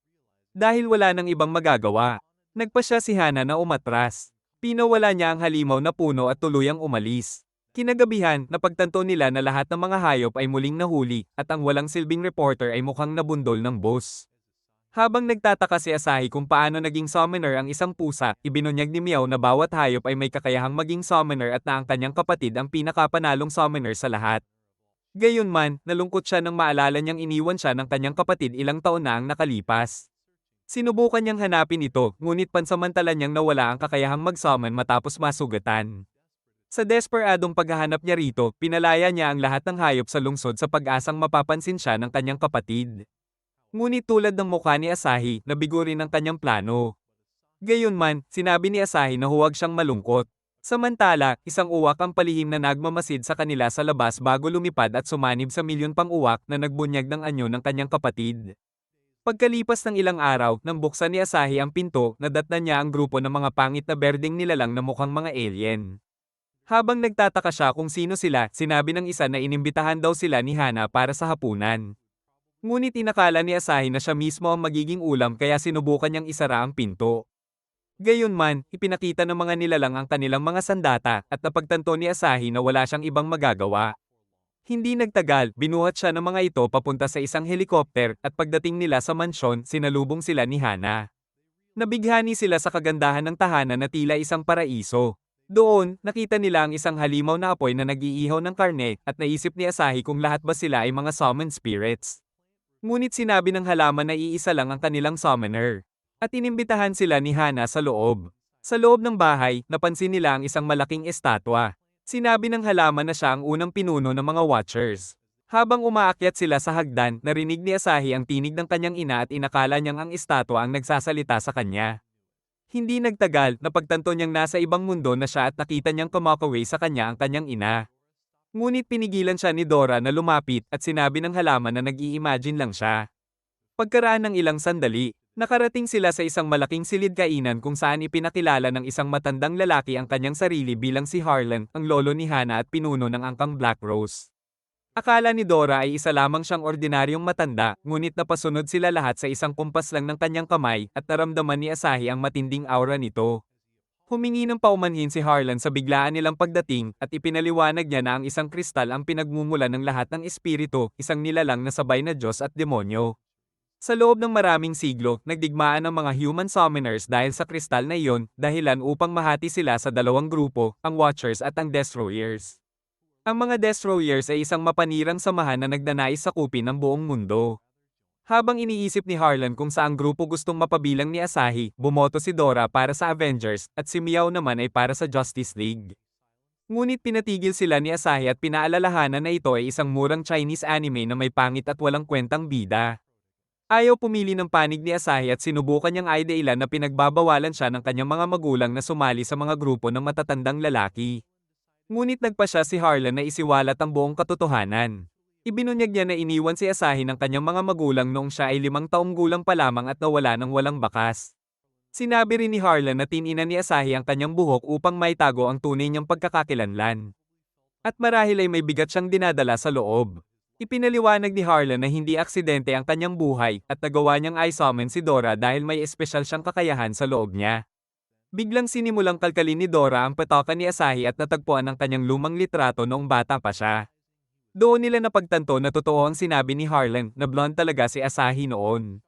Dahil wala nang ibang magagawa, nagpasya si Hana na umatras. Pinawala niya ang halimaw na puno at tuluyang umalis. Kinagabihan, napagtanto nila na lahat ng mga hayop ay muling nahuli, at ang walang silbing reporter ay mukhang nabundol ng boss. Habang nagtataka si Asahi kung paano naging summoner ang isang pusa, ibinunyag ni Meow na bawat hayop ay may kakayahang maging summoner at na ang kanyang kapatid ang pinakapanalong summoner sa lahat. Gayunman, nalungkot siya nang maalala niyang iniwan siya ng kanyang kapatid ilang taon na ang nakalipas. Sinubukan niyang hanapin ito, ngunit pansamantala niyang nawala ang kakayahang mag-summon matapos masugatan. Sa desperadong paghahanap niya rito, pinalaya niya ang lahat ng hayop sa lungsod sa pag-asang mapapansin siya ng kanyang kapatid. Ngunit tulad ng mukha ni Asahi, nabigo rin ang kanyang plano. Gayunman, sinabi ni Asahi na huwag siyang malungkot. Samantala, isang uwak ang palihim na nagmamasid sa kanila sa labas bago lumipad at sumanib sa milyon pang uwak na nagbunyag ng anyo ng kanyang kapatid. Pagkalipas ng ilang araw, nang buksan ni Asahi ang pinto, nadatnan niya ang grupo ng mga pangit na berdeng nilalang na mukhang mga alien. Habang nagtataka siya kung sino sila, sinabi ng isa na inimbitahan daw sila ni Hana para sa hapunan. Ngunit inakala ni Asahi na siya mismo ang magiging ulam kaya sinubukan niyang isara ang pinto. Gayunman, ipinakita ng mga nilalang ang kanilang mga sandata at napagtanto ni Asahi na wala siyang ibang magagawa. Hindi nagtagal, binuhat siya ng mga ito papunta sa isang helikopter at pagdating nila sa mansyon, sinalubong sila ni Hana. Nabighani sila sa kagandahan ng tahanan na tila isang paraiso. Doon, nakita nila ang isang halimaw na apoy na nag-iihaw ng karne at naisip ni Asahi kung lahat ba sila ay mga summoned spirits. Ngunit sinabi ng halaman na iisa lang ang kanilang summoner. At inimbitahan sila ni Hana sa loob. Sa loob ng bahay, napansin nila ang isang malaking estatwa. Sinabi ng halaman na siya ang unang pinuno ng mga Watchers. Habang umaakyat sila sa hagdan, narinig ni Asahi ang tinig ng kanyang ina at inakala niyang ang estatwa ang nagsasalita sa kanya. Hindi nagtagal, napagtanto niyang nasa ibang mundo na siya at nakita niyang kumakaway sa kanya ang kanyang ina. Ngunit pinigilan siya ni Dora na lumapit at sinabi ng halaman na nag-i-imagine lang siya. Pagkaraan ng ilang sandali, nakarating sila sa isang malaking silid kainan kung saan ipinakilala ng isang matandang lalaki ang kanyang sarili bilang si Harlan, ang lolo ni Hana at pinuno ng angkang Black Rose. Akala ni Dora ay isa lamang siyang ordinaryong matanda, ngunit napasunod sila lahat sa isang kumpas lang ng kanyang kamay at naramdaman ni Asahi ang matinding aura nito. Humingi ng paumanhin si Harlan sa biglaan nilang pagdating at ipinaliwanag niya na ang isang kristal ang pinagmumulan ng lahat ng espiritu, isang nilalang na sabay na Diyos at demonyo. Sa loob ng maraming siglo, nagdigmaan ang mga human summoners dahil sa kristal na iyon, dahilan upang mahati sila sa dalawang grupo, ang Watchers at ang Destroyers. Ang mga Destroyers ay isang mapanirang samahan na nagnanais sakupin ang buong mundo. Habang iniisip ni Harlan kung saang grupo gustong mapabilang ni Asahi, bumoto si Dora para sa Avengers at si Meow naman ay para sa Justice League. Ngunit pinatigil sila ni Asahi at pinaalalahanan na ito ay isang murang Chinese anime na may pangit at walang kwentang bida. Ayaw pumili ng panig ni Asahi at sinubukan niyang ideilan na pinagbabawalan siya ng kanyang mga magulang na sumali sa mga grupo ng matatandang lalaki. Ngunit nagpa siya si Harlan na isiwalat ang buong katotohanan. Ibinunyag niya na iniwan si Asahi ng kanyang mga magulang noong siya ay 5 taong gulang pa lamang at nawala ng walang bakas. Sinabi rin ni Harlan na tinina ni Asahi ang kanyang buhok upang maitago ang tunay niyang pagkakakilanlan. At marahil ay may bigat siyang dinadala sa loob. Ipinaliwanag ni Harlan na hindi aksidente ang kanyang buhay at nagawa niyang i-summon si Dora dahil may espesyal siyang kakayahan sa loob niya. Biglang sinimulang kalkalin ni Dora ang patoka ni Asahi at natagpuan ang kanyang lumang litrato noong bata pa siya. Doon nila napagtanto na totoo ang sinabi ni Harlan na blonde talaga si Asahi noon.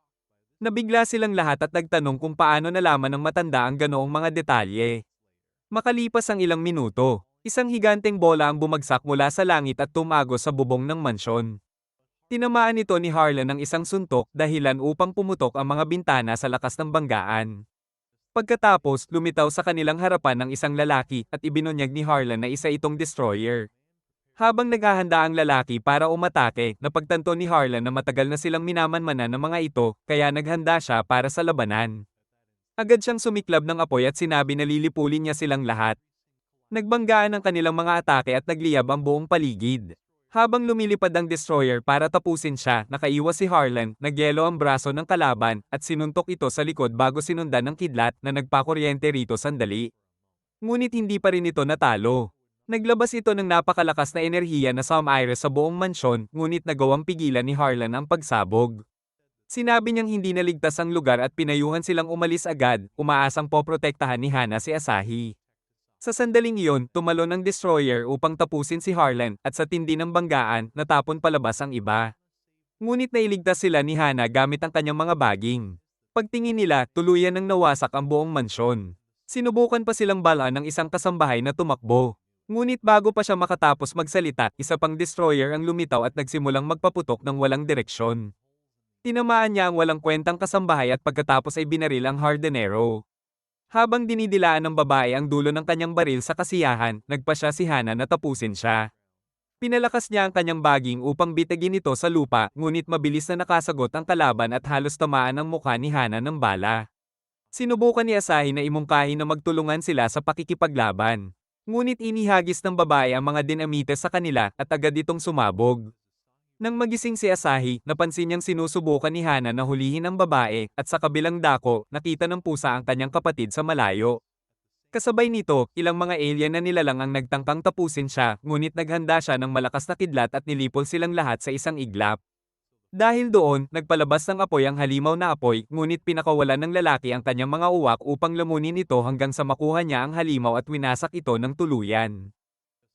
Nabigla silang lahat at nagtanong kung paano nalaman ng matanda ang ganoong mga detalye. Makalipas ang ilang minuto, isang higanteng bola ang bumagsak mula sa langit at tumago sa bubong ng mansyon. Tinamaan ito ni Harlan ng isang suntok dahilan upang pumutok ang mga bintana sa lakas ng banggaan. Pagkatapos, lumitaw sa kanilang harapan ng isang lalaki at ibinunyag ni Harlan na isa itong destroyer. Habang naghahanda ang lalaki para umatake, napagtanto ni Harlan na matagal na silang minamanmanan ng mga ito, kaya naghanda siya para sa labanan. Agad siyang sumiklab ng apoy at sinabi na lilipulin niya silang lahat. Nagbanggaan ang kanilang mga atake at nagliyab ang buong paligid. Habang lumilipad ang destroyer para tapusin siya, nakaiwas si Harlan, nagyelo ang braso ng kalaban, at sinuntok ito sa likod bago sinundan ng kidlat na nagpakuryente rito sandali. Ngunit hindi pa rin ito natalo. Naglabas ito ng napakalakas na enerhiya na sumire sa buong mansyon, ngunit nagawang pigilan ni Harlan ang pagsabog. Sinabi niyang hindi naligtas ang lugar at pinayuhan silang umalis agad, umaasang poprotektahan ni Hana si Asahi. Sa sandaling iyon, tumalon ang destroyer upang tapusin si Harlan at sa tindi ng banggaan, natapon palabas ang iba. Ngunit nailigtas sila ni Hana gamit ang kanyang mga baging. Pagtingin nila, tuluyan nang nawasak ang buong mansyon. Sinubukan pa silang balaan ng isang kasambahay na tumakbo. Ngunit bago pa siya makatapos magsalita, isa pang destroyer ang lumitaw at nagsimulang magpaputok ng walang direksyon. Tinamaan niya ang walang kwentang kasambahay at pagkatapos ay binaril ang Hardenero. Habang dinidilaan ng babae ang dulo ng kanyang baril sa kasiyahan, nagpa siya si Hana na tapusin siya. Pinalakas niya ang kanyang baging upang bitagin ito sa lupa, ngunit mabilis na nakasagot ang kalaban at halos tamaan ang mukha ni Hana ng bala. Sinubukan ni Asahi na imungkahi na magtulungan sila sa pakikipaglaban. Ngunit inihagis ng babae ang mga dinamite sa kanila at agad itong sumabog. Nang magising si Asahi, napansin niyang sinusubukan ni Hana na hulihin ang babae, at sa kabilang dako, nakita ng pusa ang kanyang kapatid sa malayo. Kasabay nito, ilang mga alien na nilalang ang nagtangkang tapusin siya, ngunit naghanda siya ng malakas na kidlat at nilipol silang lahat sa isang iglap. Dahil doon, nagpalabas ng apoy ang halimaw na apoy, ngunit pinakawalan ng lalaki ang kanyang mga uwak upang lamunin ito hanggang sa makuha niya ang halimaw at winasak ito ng tuluyan.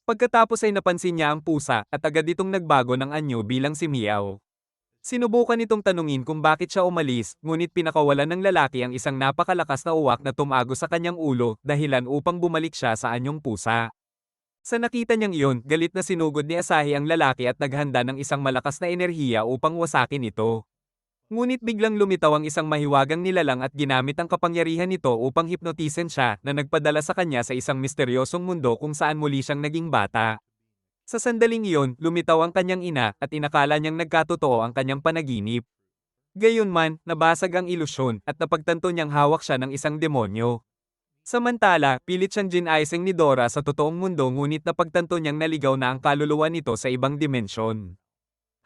Pagkatapos ay napansin niya ang pusa at agad itong nagbago ng anyo bilang si Meow. Sinubukan nitong tanungin kung bakit siya umalis, ngunit pinakawalan ng lalaki ang isang napakalakas na uwak na tumago sa kanyang ulo, dahilan upang bumalik siya sa anyong pusa. Sa nakita niyang iyon, galit na sinugod ni Asahi ang lalaki at naghanda ng isang malakas na enerhiya upang wasakin ito. Ngunit biglang lumitaw ang isang mahiwagang nilalang at ginamit ang kapangyarihan nito upang hipnotisen siya na nagpadala sa kanya sa isang misteryosong mundo kung saan muli siyang naging bata. Sa sandaling iyon, lumitaw ang kanyang ina at inakala niyang nagkatotoo ang kanyang panaginip. Gayunman, nabasag ang ilusyon at napagtanto niyang hawak siya ng isang demonyo. Samantala, pilit siyang ginaising ni Dora sa totoong mundo ngunit napagtanto niyang naligaw na ang kaluluwa nito sa ibang dimensyon.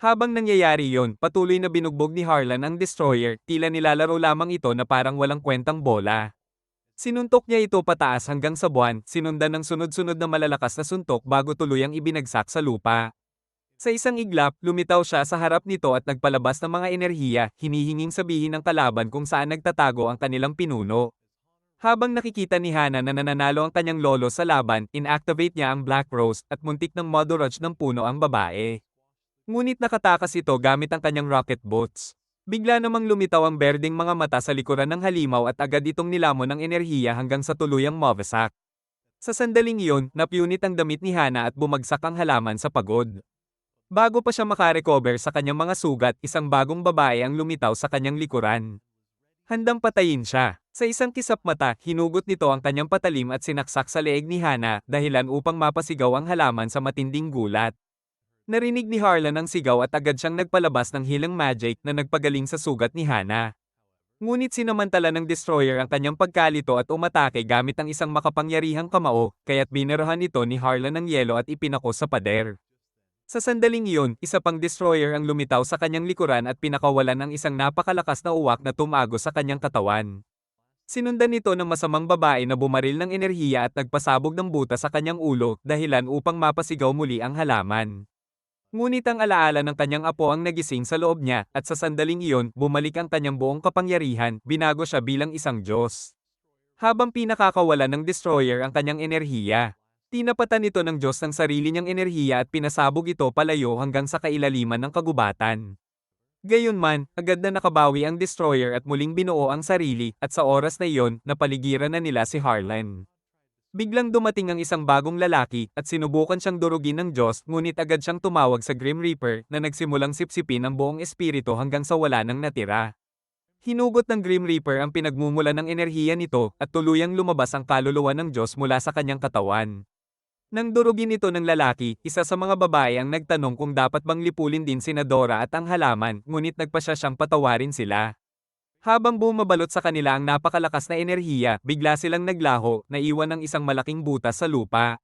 Habang nangyayari yon, patuloy na binugbog ni Harlan ang destroyer, tila nilalaro lamang ito na parang walang kwentang bola. Sinuntok niya ito pataas hanggang sa buwan, sinundan ng sunod-sunod na malalakas na suntok bago tuluyang ibinagsak sa lupa. Sa isang iglap, lumitaw siya sa harap nito at nagpalabas ng mga enerhiya, hinihinging sabihin ng kalaban kung saan nagtatago ang kanilang pinuno. Habang nakikita ni Hana na nananalo ang kanyang lolo sa laban, inactivate niya ang Black Rose at muntik ng modorage ng puno ang babae. Ngunit nakatakas ito gamit ang kanyang rocket boats. Bigla namang lumitaw ang berdeng mga mata sa likuran ng halimaw at agad itong nilamon ng enerhiya hanggang sa tuluyang mawasak. Sa sandaling iyon, napunit ang damit ni Hana at bumagsak ang halaman sa pagod. Bago pa siya makarecover sa kanyang mga sugat, isang bagong babae ang lumitaw sa kanyang likuran. Handang patayin siya. Sa isang kisap mata, hinugot nito ang kanyang patalim at sinaksak sa leeg ni Hana, dahilan upang mapasigaw ang halaman sa matinding gulat. Narinig ni Harlan ang sigaw at agad siyang nagpalabas ng healing magic na nagpagaling sa sugat ni Hana. Ngunit sinamantala ng destroyer ang kanyang pagkalito at umatake gamit ang isang makapangyarihang kamao, kaya't binarahan ito ni Harlan ng yelo at ipinako sa pader. Sa sandaling iyon, isa pang destroyer ang lumitaw sa kanyang likuran at pinakawalan ng isang napakalakas na uwak na tumago sa kanyang katawan. Sinundan nito ng masamang babae na bumaril ng enerhiya at nagpasabog ng buta sa kanyang ulo, dahilan upang mapasigaw muli ang halaman. Ngunit ang alaala ng kanyang apo ang nagising sa loob niya, at sa sandaling iyon, bumalik ang kanyang buong kapangyarihan, binago siya bilang isang Diyos. Habang pinakakawalan ng destroyer ang kanyang enerhiya. Tinapatan ito ng Diyos ng sarili niyang enerhiya at pinasabog ito palayo hanggang sa kailaliman ng kagubatan. Gayunman, agad na nakabawi ang destroyer at muling binuo ang sarili, at sa oras na iyon, napaligiran na nila si Harlan. Biglang dumating ang isang bagong lalaki, at sinubukan siyang durugin ng Diyos, ngunit agad siyang tumawag sa Grim Reaper, na nagsimulang sipsipin ang buong espiritu hanggang sa wala nang natira. Hinugot ng Grim Reaper ang pinagmumula ng enerhiya nito, at tuluyang lumabas ang kaluluwa ng Diyos mula sa kanyang katawan. Nang durugin ito ng lalaki, isa sa mga babae ang nagtanong kung dapat bang lipulin din sina Dora at ang halaman, ngunit nagpasya siyang patawarin sila. Habang bumabalot sa kanila ang napakalakas na enerhiya, bigla silang naglaho, naiwan ng isang malaking butas sa lupa.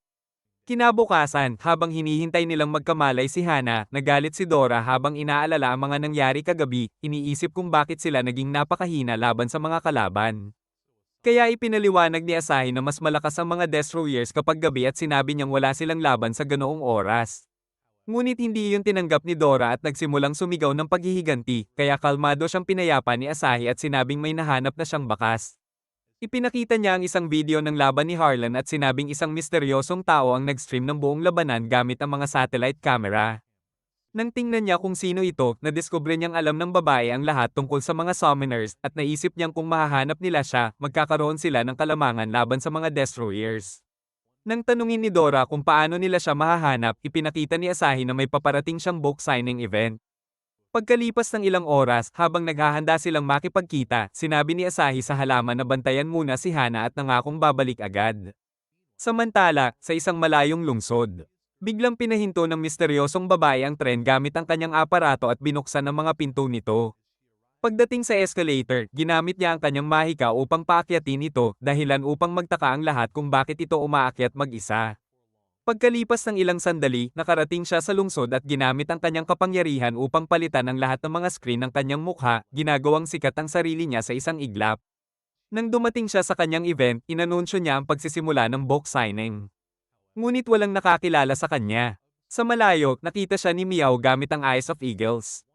Kinabukasan, habang hinihintay nilang magkamalay si Hana, nagalit si Dora habang inaalala ang mga nangyari kagabi, iniisip kung bakit sila naging napakahina laban sa mga kalaban. Kaya ipinaliwanag ni Asahi na mas malakas ang mga Destroyers kapag gabi at sinabi niyang wala silang laban sa ganoong oras. Ngunit hindi iyon tinanggap ni Dora at nagsimulang sumigaw ng paghihiganti, kaya kalmado siyang pinayapa ni Asahi at sinabing may nahanap na siyang bakas. Ipinakita niya ang isang video ng laban ni Harlan at sinabing isang misteryosong tao ang nag-stream ng buong labanan gamit ang mga satellite camera. Nang tingnan niya kung sino ito, nadiskubre niyang alam ng babae ang lahat tungkol sa mga summoners, at naisip niyang kung mahahanap nila siya, magkakaroon sila ng kalamangan laban sa mga destroyers. Nang tanungin ni Dora kung paano nila siya mahahanap, ipinakita ni Asahi na may paparating siyang book signing event. Pagkalipas ng ilang oras, habang naghahanda silang makipagkita, sinabi ni Asahi sa halaman na bantayan muna si Hana at nangakong babalik agad. Samantala, sa isang malayong lungsod, biglang pinahinto ng misteryosong babae ang tren gamit ang kanyang aparato at binuksan ang mga pinto nito. Pagdating sa escalator, ginamit niya ang kanyang mahika upang paakyatin ito, dahilan upang magtaka ang lahat kung bakit ito umaakyat mag-isa. Pagkalipas ng ilang sandali, nakarating siya sa lungsod at ginamit ang kanyang kapangyarihan upang palitan ang lahat ng mga screen ng kanyang mukha, ginagawang sikat ang sarili niya sa isang iglap. Nang dumating siya sa kanyang event, inanunsyo niya ang pagsisimula ng book signing. Ngunit walang nakakilala sa kanya. Sa malayo, nakita siya ni Meow gamit ang Eyes of Eagles.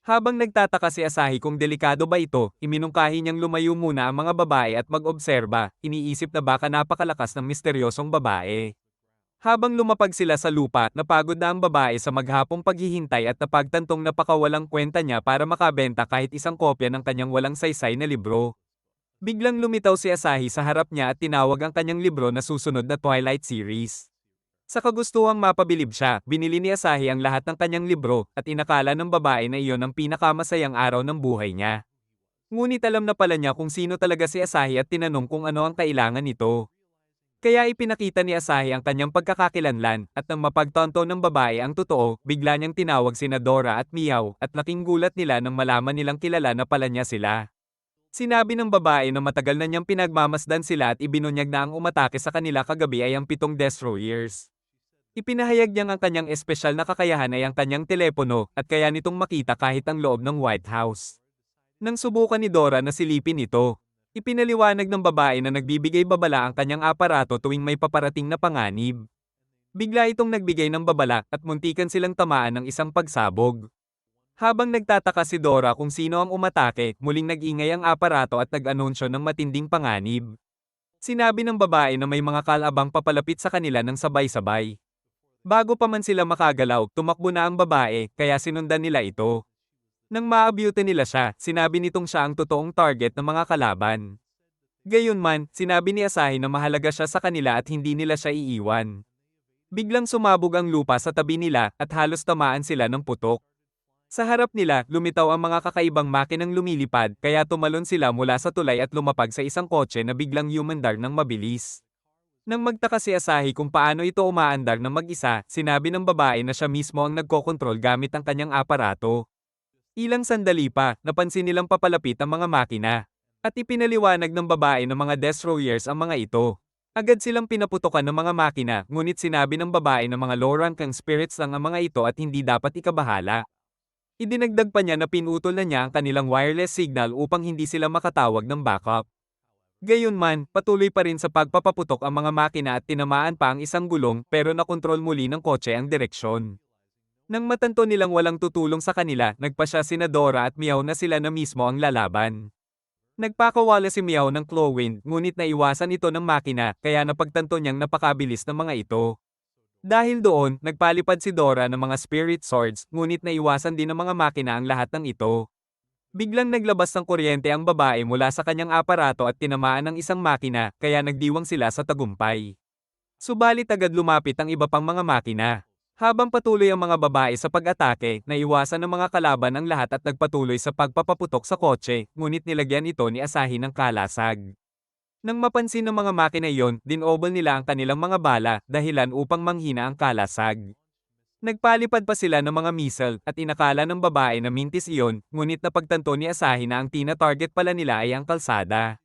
Habang nagtataka si Asahi kung delikado ba ito, iminungkahi niyang lumayo muna ang mga babae at mag-obserba, iniisip na baka napakalakas ng misteryosong babae. Habang lumapag sila sa lupa, napagod na ang babae sa maghapong paghihintay at napagtantong napakawalang kwenta niya para makabenta kahit isang kopya ng kanyang walang saysay na libro. Biglang lumitaw si Asahi sa harap niya at tinawag ang kanyang libro na susunod na Twilight series. Sa kagustuhang mapabilib siya, binili ni Asahi ang lahat ng kanyang libro, at inakala ng babae na iyon ang pinakamasayang araw ng buhay niya. Ngunit alam na pala niya kung sino talaga si Asahi at tinanong kung ano ang kailangan nito. Kaya ipinakita ni Asahi ang kanyang pagkakakilanlan, at nang mapagtanto ng babae ang totoo, bigla niyang tinawag sina Dora at Meow, at laking gulat nila nang malaman nilang kilala na pala niya sila. Sinabi ng babae na matagal na niyang pinagmamasdan sila at ibinunyag na ang umatake sa kanila kagabi ay ang 7 destroyers. Ipinahayag niyang ang kanyang espesyal na kakayahan ay ang kanyang telepono, at kaya nitong makita kahit ang loob ng White House. Nang subukan ni Dora na silipin ito, ipinaliwanag ng babae na nagbibigay babala ang kanyang aparato tuwing may paparating na panganib. Bigla itong nagbigay ng babala at muntikan silang tamaan ng isang pagsabog. Habang nagtataka si Dora kung sino ang umatake, muling nag-ingay ang aparato at nag-anunsyo ng matinding panganib. Sinabi ng babae na may mga kalabang papalapit sa kanila ng sabay-sabay. Bago pa man sila makagalaw, tumakbo na ang babae, kaya sinundan nila ito. Nang maabyute nila siya, sinabi nitong siya ang totoong target ng mga kalaban. Gayunman, sinabi ni Asahi na mahalaga siya sa kanila at hindi nila siya iiwan. Biglang sumabog ang lupa sa tabi nila at halos tamaan sila ng putok. Sa harap nila, lumitaw ang mga kakaibang makinang lumilipad, kaya tumalon sila mula sa tulay at lumapag sa isang kotse na biglang humandar ng mabilis. Nang magtaka si Asahi kung paano ito umaandar ng mag-isa, sinabi ng babae na siya mismo ang nagkokontrol gamit ang kanyang aparato. Ilang sandali pa, napansin nilang papalapit ang mga makina. At ipinaliwanag ng babae ng mga destroyers ang mga ito. Agad silang pinaputokan ng mga makina, ngunit sinabi ng babae na mga low-ranking spirits lang ang mga ito at hindi dapat ikabahala. Idinagdag pa niya na pinutol na niya ang kanilang wireless signal upang hindi sila makatawag ng backup. Gayunman, patuloy pa rin sa pagpapaputok ang mga makina at tinamaan pa ang isang gulong, pero nakontrol muli ng kotse ang direksyon. Nang matanto nilang walang tutulong sa kanila, nagpasya sina Dora at Meow na sila na mismo ang lalaban. Nagpakawala si Meow ng Clawwind ngunit naiwasan ito ng makina kaya napagtanto niyang napakabilis ng mga ito. Dahil doon, nagpalipad si Dora ng mga Spirit Swords ngunit naiwasan din ng mga makina ang lahat ng ito. Biglang naglabas ng kuryente ang babae mula sa kanyang aparato at tinamaan ng isang makina kaya nagdiwang sila sa tagumpay. Subalit agad lumapit ang iba pang mga makina. Habang patuloy ang mga babae sa pag-atake, naiwasan ng mga kalaban ang lahat at nagpatuloy sa pagpapaputok sa kotse, ngunit nilagyan ito ni Asahi ng kalasag. Nang mapansin ng mga makina iyon, dinobol nila ang kanilang mga bala, dahilan upang manghina ang kalasag. Nagpalipad pa sila ng mga missile at inakala ng babae na mintis iyon, ngunit napagtanto ni Asahi na ang tina-target pala nila ay ang kalsada.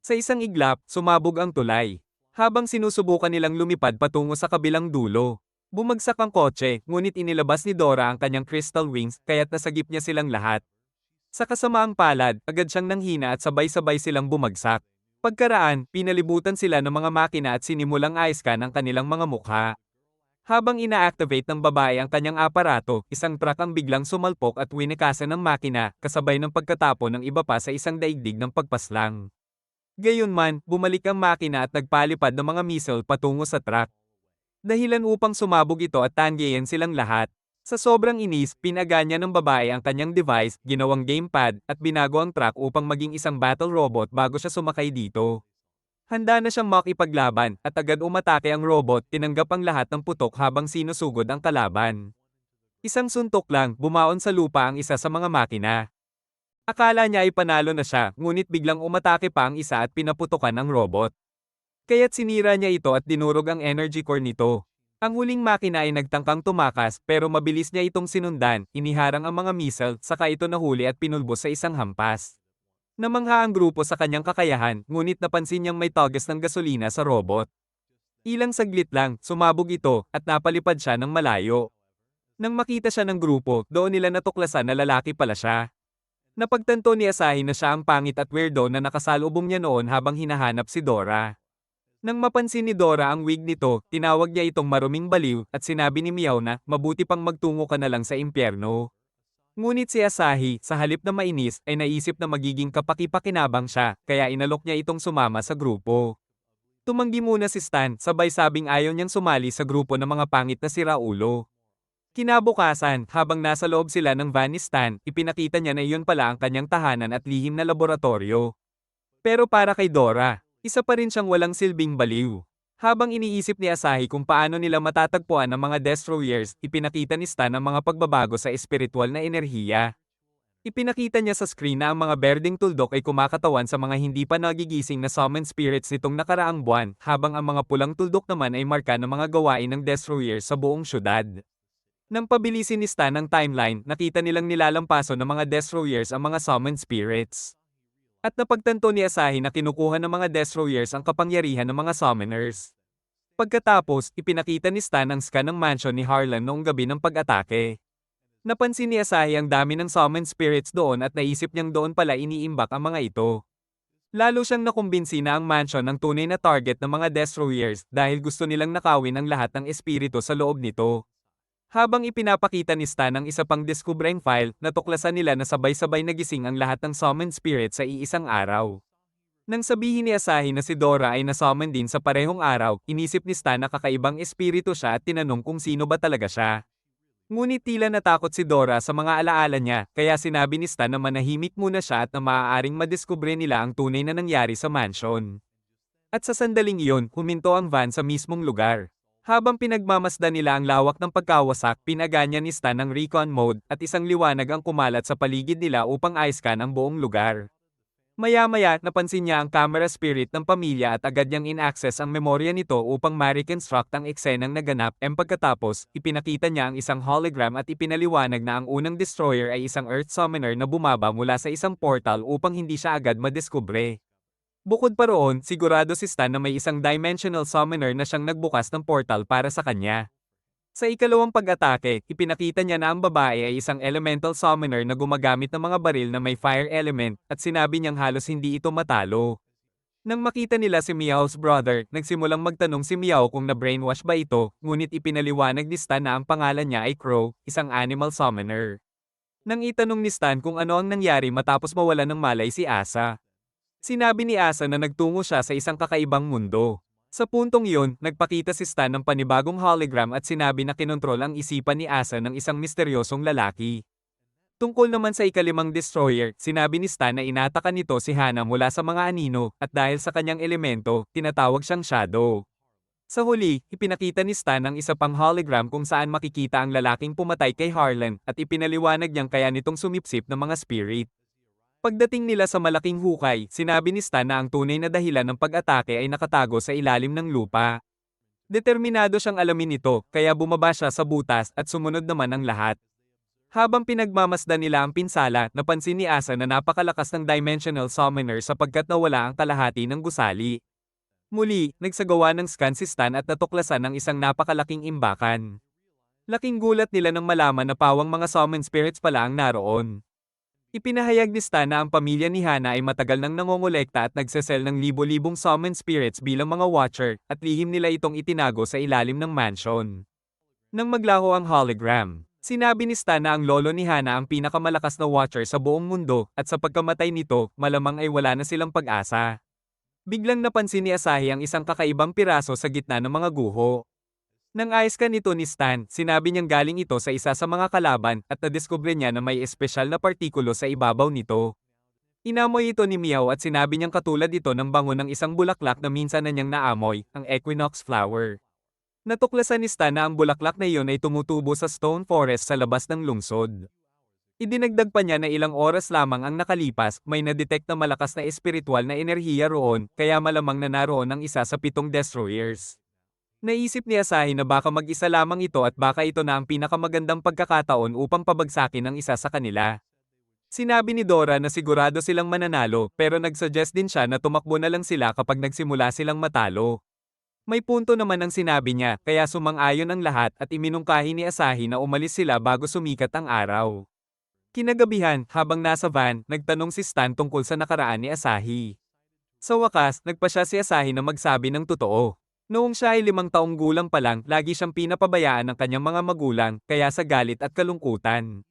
Sa isang iglap, sumabog ang tulay. Habang sinusubukan nilang lumipad patungo sa kabilang dulo. Bumagsak ang kotse, ngunit inilabas ni Dora ang kanyang crystal wings, kaya't nasagip niya silang lahat. Sa kasamaang palad, agad siyang nanghina at sabay-sabay silang bumagsak. Pagkaraan, pinalibutan sila ng mga makina at sinimulang ayoskan ang kanilang mga mukha. Habang ina-activate ng babae ang kanyang aparato, isang truck ang biglang sumalpok at winikasan ng makina, kasabay ng pagkatapon ng iba pa sa isang daigdig ng pagpaslang. Gayunman, bumalik ang makina at nagpalipad ng mga missile patungo sa truck. Dahilan upang sumabog ito at tanggihan silang lahat. Sa sobrang inis, pinaganya ng babae ang kanyang device, ginawang gamepad, at binago ang truck upang maging isang battle robot bago siya sumakay dito. Handa na siyang makipaglaban, at agad umatake ang robot, tinanggap ang lahat ng putok habang sinusugod ang kalaban. Isang suntok lang, bumaon sa lupa ang isa sa mga makina. Akala niya ay panalo na siya, ngunit biglang umatake pa ang isa at pinaputokan ang robot. Kaya't sinira niya ito at dinurog ang energy core nito. Ang huling makina ay nagtangkang tumakas pero mabilis niya itong sinundan, iniharang ang mga missile, saka ito nahuli at pinulbos sa isang hampas. Namangha ang grupo sa kanyang kakayahan, ngunit napansin niyang may toges ng gasolina sa robot. Ilang saglit lang, sumabog ito, at napalipad siya ng malayo. Nang makita siya ng grupo, doon nila natuklasan na lalaki pala siya. Napagtanto ni Asahi na siya ang pangit at weirdo na nakasalubong niya noon habang hinahanap si Dora. Nang mapansin ni Dora ang wig nito, tinawag niya itong maruming baliw at sinabi ni Meow na mabuti pang magtungo ka na lang sa impyerno. Ngunit si Asahi, sa halip na mainis, ay naisip na magiging kapaki-pakinabang siya, kaya inalok niya itong sumama sa grupo. Tumanggi muna si Stan, sabay sabing ayaw niyang sumali sa grupo ng mga pangit na siraulo. Kinabukasan, habang nasa loob sila ng van ni Stan, ipinakita niya na iyon pala ang kanyang tahanan at lihim na laboratorio. Pero para kay Dora, isa pa rin siyang walang silbing baliw. Habang iniisip ni Asahi kung paano nila matatagpuan ang mga destroyers, ipinakita ni Stan ang mga pagbabago sa espiritual na enerhiya. Ipinakita niya sa screen na ang mga berdeng tuldok ay kumakatawan sa mga hindi pa nagigising na summon spirits nitong nakaraang buwan, habang ang mga pulang tuldok naman ay marka ng mga gawain ng destroyers sa buong syudad. Nang pabilisin ni Stan ang timeline, nakita nilang nilalampaso ng mga destroyers ang mga summon spirits. At napagtanto ni Asahi na kinukuha ng mga destroyers ang kapangyarihan ng mga summoners. Pagkatapos, ipinakita ni Stan ang scan ng mansion ni Harlan noong gabi ng pag-atake. Napansin ni Asahi ang dami ng summon spirits doon at naisip niyang doon pala iniimbak ang mga ito. Lalo siyang nakumbinsi na ang mansion ang tunay na target ng mga destroyers dahil gusto nilang nakawin ang lahat ng espiritu sa loob nito. Habang ipinapakita ni Stan ang isa pang diskubreng file, natuklasan nila na sabay-sabay nagising ang lahat ng summon spirit sa iisang araw. Nang sabihin ni Asahi na si Dora ay nasummon din sa parehong araw, inisip ni Stan na kakaibang espiritu siya at tinanong kung sino ba talaga siya. Ngunit tila natakot si Dora sa mga alaala niya, kaya sinabi ni Stan na manahimik muna siya at na maaaring madiskubre nila ang tunay na nangyari sa mansion. At sa sandaling iyon, huminto ang van sa mismong lugar. Habang pinagmamasdan nila ang lawak ng pagkawasak, pinaganya ni Stan ang recon mode at isang liwanag ang kumalat sa paligid nila upang ayoskan ang buong lugar. Maya-maya, napansin niya ang camera spirit ng pamilya at agad niyang in-access ang memorya nito upang ma-reconstruct ang eksenang naganap. Pagkatapos, ipinakita niya ang isang hologram at ipinaliwanag na ang unang destroyer ay isang Earth Summoner na bumaba mula sa isang portal upang hindi siya agad madiskubre. Bukod pa roon, sigurado si Stan na may isang dimensional summoner na siyang nagbukas ng portal para sa kanya. Sa ikalawang pag-atake, ipinakita niya na ang babae ay isang elemental summoner na gumagamit ng mga baril na may fire element at sinabi niyang halos hindi ito matalo. Nang makita nila si Meow's brother, nagsimulang magtanong si Meow kung na-brainwash ba ito, ngunit ipinaliwanag ni Stan na ang pangalan niya ay Crow, isang animal summoner. Nang itanong ni Stan kung ano ang nangyari matapos mawalan ng malay si Asa. Sinabi ni Asa na nagtungo siya sa isang kakaibang mundo. Sa puntong iyon, nagpakita si Stan ng panibagong hologram at sinabi na kinontrol ang isipan ni Asa ng isang misteryosong lalaki. Tungkol naman sa ikalimang destroyer, sinabi ni Stan na inatakan nito si Hana mula sa mga anino, at dahil sa kanyang elemento, tinatawag siyang Shadow. Sa huli, ipinakita ni Stan ang isa pang hologram kung saan makikita ang lalaking pumatay kay Harlan, at ipinaliwanag niyang kaya nitong sumipsip ng mga spirit. Pagdating nila sa malaking hukay, sinabi ni Stan na ang tunay na dahilan ng pag-atake ay nakatago sa ilalim ng lupa. Determinado siyang alamin ito, kaya bumaba siya sa butas at sumunod naman ang lahat. Habang pinagmamasdan nila ang pinsala, napansin ni Asa na napakalakas ng Dimensional Summoner sapagkat nawala ang kalahati ng gusali. Muli, nagsagawa ng scan si Stan at natuklasan ng isang napakalaking imbakan. Laking gulat nila nang malaman na pawang mga summon spirits pala ang naroon. Ipinahayag ni Stan na ang pamilya ni Hana ay matagal nang nangongolekta at nagsesel ng libo-libong summon spirits bilang mga watcher, at lihim nila itong itinago sa ilalim ng mansion. Nang maglaho ang hologram, sinabi ni Stan na ang lolo ni Hana ang pinakamalakas na watcher sa buong mundo, at sa pagkamatay nito, malamang ay wala na silang pag-asa. Biglang napansin ni Asahi ang isang kakaibang piraso sa gitna ng mga guho. Nang ayos ka nito ni Stan, sinabi niyang galing ito sa isa sa mga kalaban, at nadiskubre niya na may espesyal na partikulo sa ibabaw nito. Inamoy ito ni Meow at sinabi niyang katulad ito ng bango ng isang bulaklak na minsan na niyang naamoy, ang equinox flower. Natuklasan ni Stan na ang bulaklak na iyon ay tumutubo sa stone forest sa labas ng lungsod. Idinagdag pa niya na ilang oras lamang ang nakalipas, may na-detect na malakas na espiritual na enerhiya roon, kaya malamang na naroon ang isa sa 7 destroyers. Naisip ni Asahi na baka mag-isa lamang ito at baka ito na ang pinakamagandang pagkakataon upang pabagsakin ang isa sa kanila. Sinabi ni Dora na sigurado silang mananalo, pero nagsuggest din siya na tumakbo na lang sila kapag nagsimula silang matalo. May punto naman ang sinabi niya, kaya sumang-ayon ang lahat at iminungkahi ni Asahi na umalis sila bago sumikat ang araw. Kinagabihan, habang nasa van, nagtanong si Stan tungkol sa nakaraan ni Asahi. Sa wakas, nagpa siya si Asahi na magsabi ng totoo. Noong siya ay 5 taong gulang pa lang, lagi siyang pinapabayaan ng kanyang mga magulang, kaya sa galit at kalungkutan,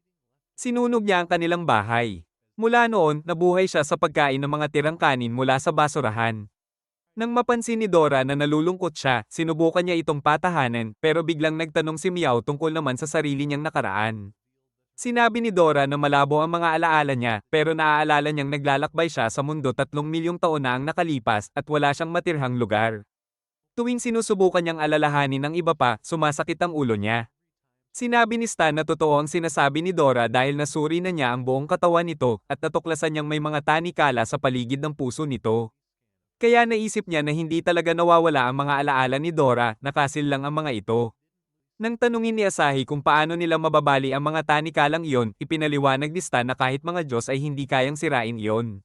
sinunog niya ang kanilang bahay. Mula noon, nabuhay siya sa pagkain ng mga tirang kanin mula sa basurahan. Nang mapansin ni Dora na nalulungkot siya, sinubukan niya itong patahanan, pero biglang nagtanong si Meow tungkol naman sa sarili niyang nakaraan. Sinabi ni Dora na malabo ang mga alaala niya, pero naaalala niyang naglalakbay siya sa mundo 3 milyong taon na ang nakalipas at wala siyang matirhang lugar. Tuwing sinusubukan niyang alalahanin ng iba pa, sumasakit ang ulo niya. Sinabi ni Stan na totoo ang sinasabi ni Dora dahil nasuri na niya ang buong katawan nito, at natuklasan niyang may mga tanikala sa paligid ng puso nito. Kaya naisip niya na hindi talaga nawawala ang mga alaala ni Dora, nakasil lang ang mga ito. Nang tanungin ni Asahi kung paano nila mababali ang mga tanikalang iyon, ipinaliwanag ni Stan na kahit mga Diyos ay hindi kayang sirain iyon.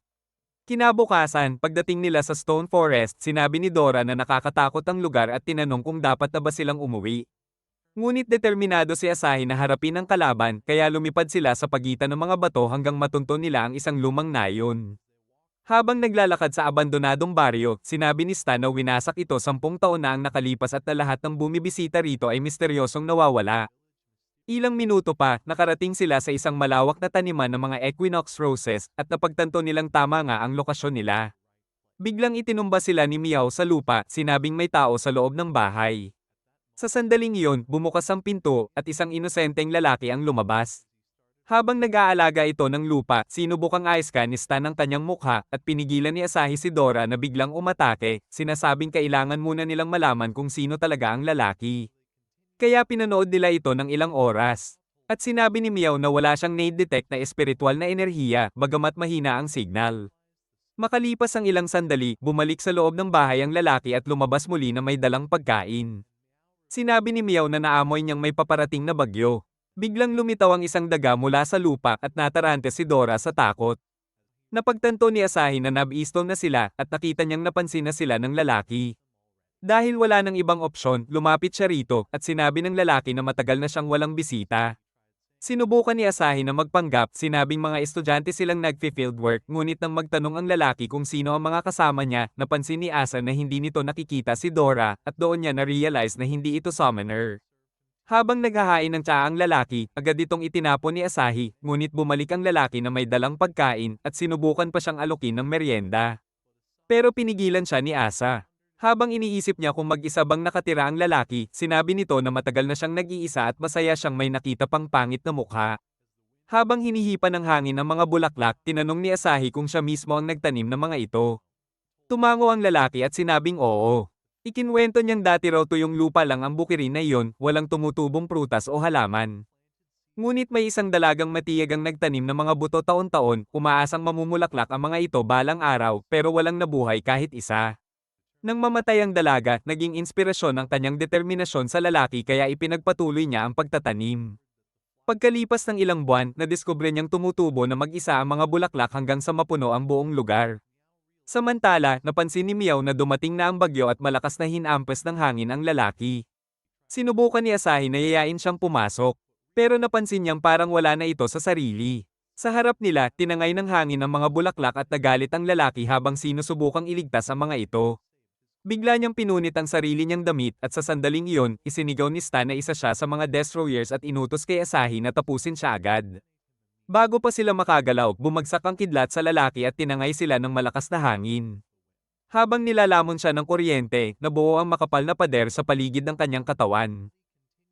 Kinabukasan, pagdating nila sa Stone Forest, sinabi ni Dora na nakakatakot ang lugar at tinanong kung dapat na ba silang umuwi. Ngunit determinado si Asahi na harapin ang kalaban, kaya lumipad sila sa pagitan ng mga bato hanggang matunto nila ang isang lumang nayon. Habang naglalakad sa abandonadong baryo, sinabi ni Stan na winasak ito 10 taon na ang nakalipas at na lahat ng bumibisita rito ay misteryosong nawawala. Ilang minuto pa, nakarating sila sa isang malawak na taniman ng mga equinox roses, at napagtanto nilang tama nga ang lokasyon nila. Biglang itinumba sila ni Meow sa lupa, sinabing may tao sa loob ng bahay. Sa sandaling iyon, bumukas ang pinto, at isang inosenteng lalaki ang lumabas. Habang nag-aalaga ito ng lupa, sinubukang ayos-kan ni Stan ang kanyang mukha, at pinigilan ni Asahi si Dora na biglang umatake, sinasabing kailangan muna nilang malaman kung sino talaga ang lalaki. Kaya pinanood nila ito ng ilang oras. At sinabi ni Meow na wala siyang na-detect na espiritual na enerhiya, bagamat mahina ang signal. Makalipas ang ilang sandali, bumalik sa loob ng bahay ang lalaki at lumabas muli na may dalang pagkain. Sinabi ni Meow na naamoy niyang may paparating na bagyo. Biglang lumitaw ang isang daga mula sa lupa at natarante si Dora sa takot. Napagtanto ni Asahi na nab-istol na sila at nakita niyang napansin na sila ng lalaki. Dahil wala nang ibang opsyon, lumapit siya rito at sinabi ng lalaki na matagal na siyang walang bisita. Sinubukan ni Asahi na magpanggap, sinabing mga estudyante silang nagfi-fieldwork, ngunit nang magtanong ang lalaki kung sino ang mga kasama niya, napansin ni Asa na hindi nito nakikita si Dora, at doon niya na-realize na hindi ito summoner. Habang naghahain ng tsaa ang lalaki, agad itong itinapon ni Asahi, ngunit bumalik ang lalaki na may dalang pagkain, at sinubukan pa siyang alokin ng merienda. Pero pinigilan siya ni Asa. Habang iniisip niya kung mag-isa bang nakatira ang lalaki, sinabi nito na matagal na siyang nag-iisa at masaya siyang may nakita pang pangit na mukha. Habang hinihipan ng hangin ang mga bulaklak, tinanong ni Asahi kung siya mismo ang nagtanim ng mga ito. Tumango ang lalaki at sinabing oo. Ikinwento niyang dati raw tuyong lupa lang ang bukirin na iyon, walang tumutubong prutas o halaman. Ngunit may isang dalagang matiyag ang nagtanim ng mga buto taon-taon, umaasang mamumulaklak ang mga ito balang araw, pero walang nabuhay kahit isa. Nang mamatay ang dalaga, naging inspirasyon ang kanyang determinasyon sa lalaki kaya ipinagpatuloy niya ang pagtatanim. Pagkalipas ng ilang buwan, nadiskubre niyang tumutubo na mag-isa ang mga bulaklak hanggang sa mapuno ang buong lugar. Samantala, napansin ni Meow na dumating na ang bagyo at malakas na hinampas ng hangin ang lalaki. Sinubukan ni Asahi na yayain siyang pumasok. Pero napansin niyang parang wala na ito sa sarili. Sa harap nila, tinangay ng hangin ang mga bulaklak at nagalit ang lalaki habang sinusubukang iligtas ang mga ito. Bigla niyang pinunit ang sarili niyang damit at sa sandaling iyon, isinigaw ni Stan na isa siya sa mga destroyers at inutos kay Asahi na tapusin siya agad. Bago pa sila makagalaw, bumagsak ang kidlat sa lalaki at tinangay sila ng malakas na hangin. Habang nilalamon siya ng kuryente, nabuo ang makapal na pader sa paligid ng kanyang katawan.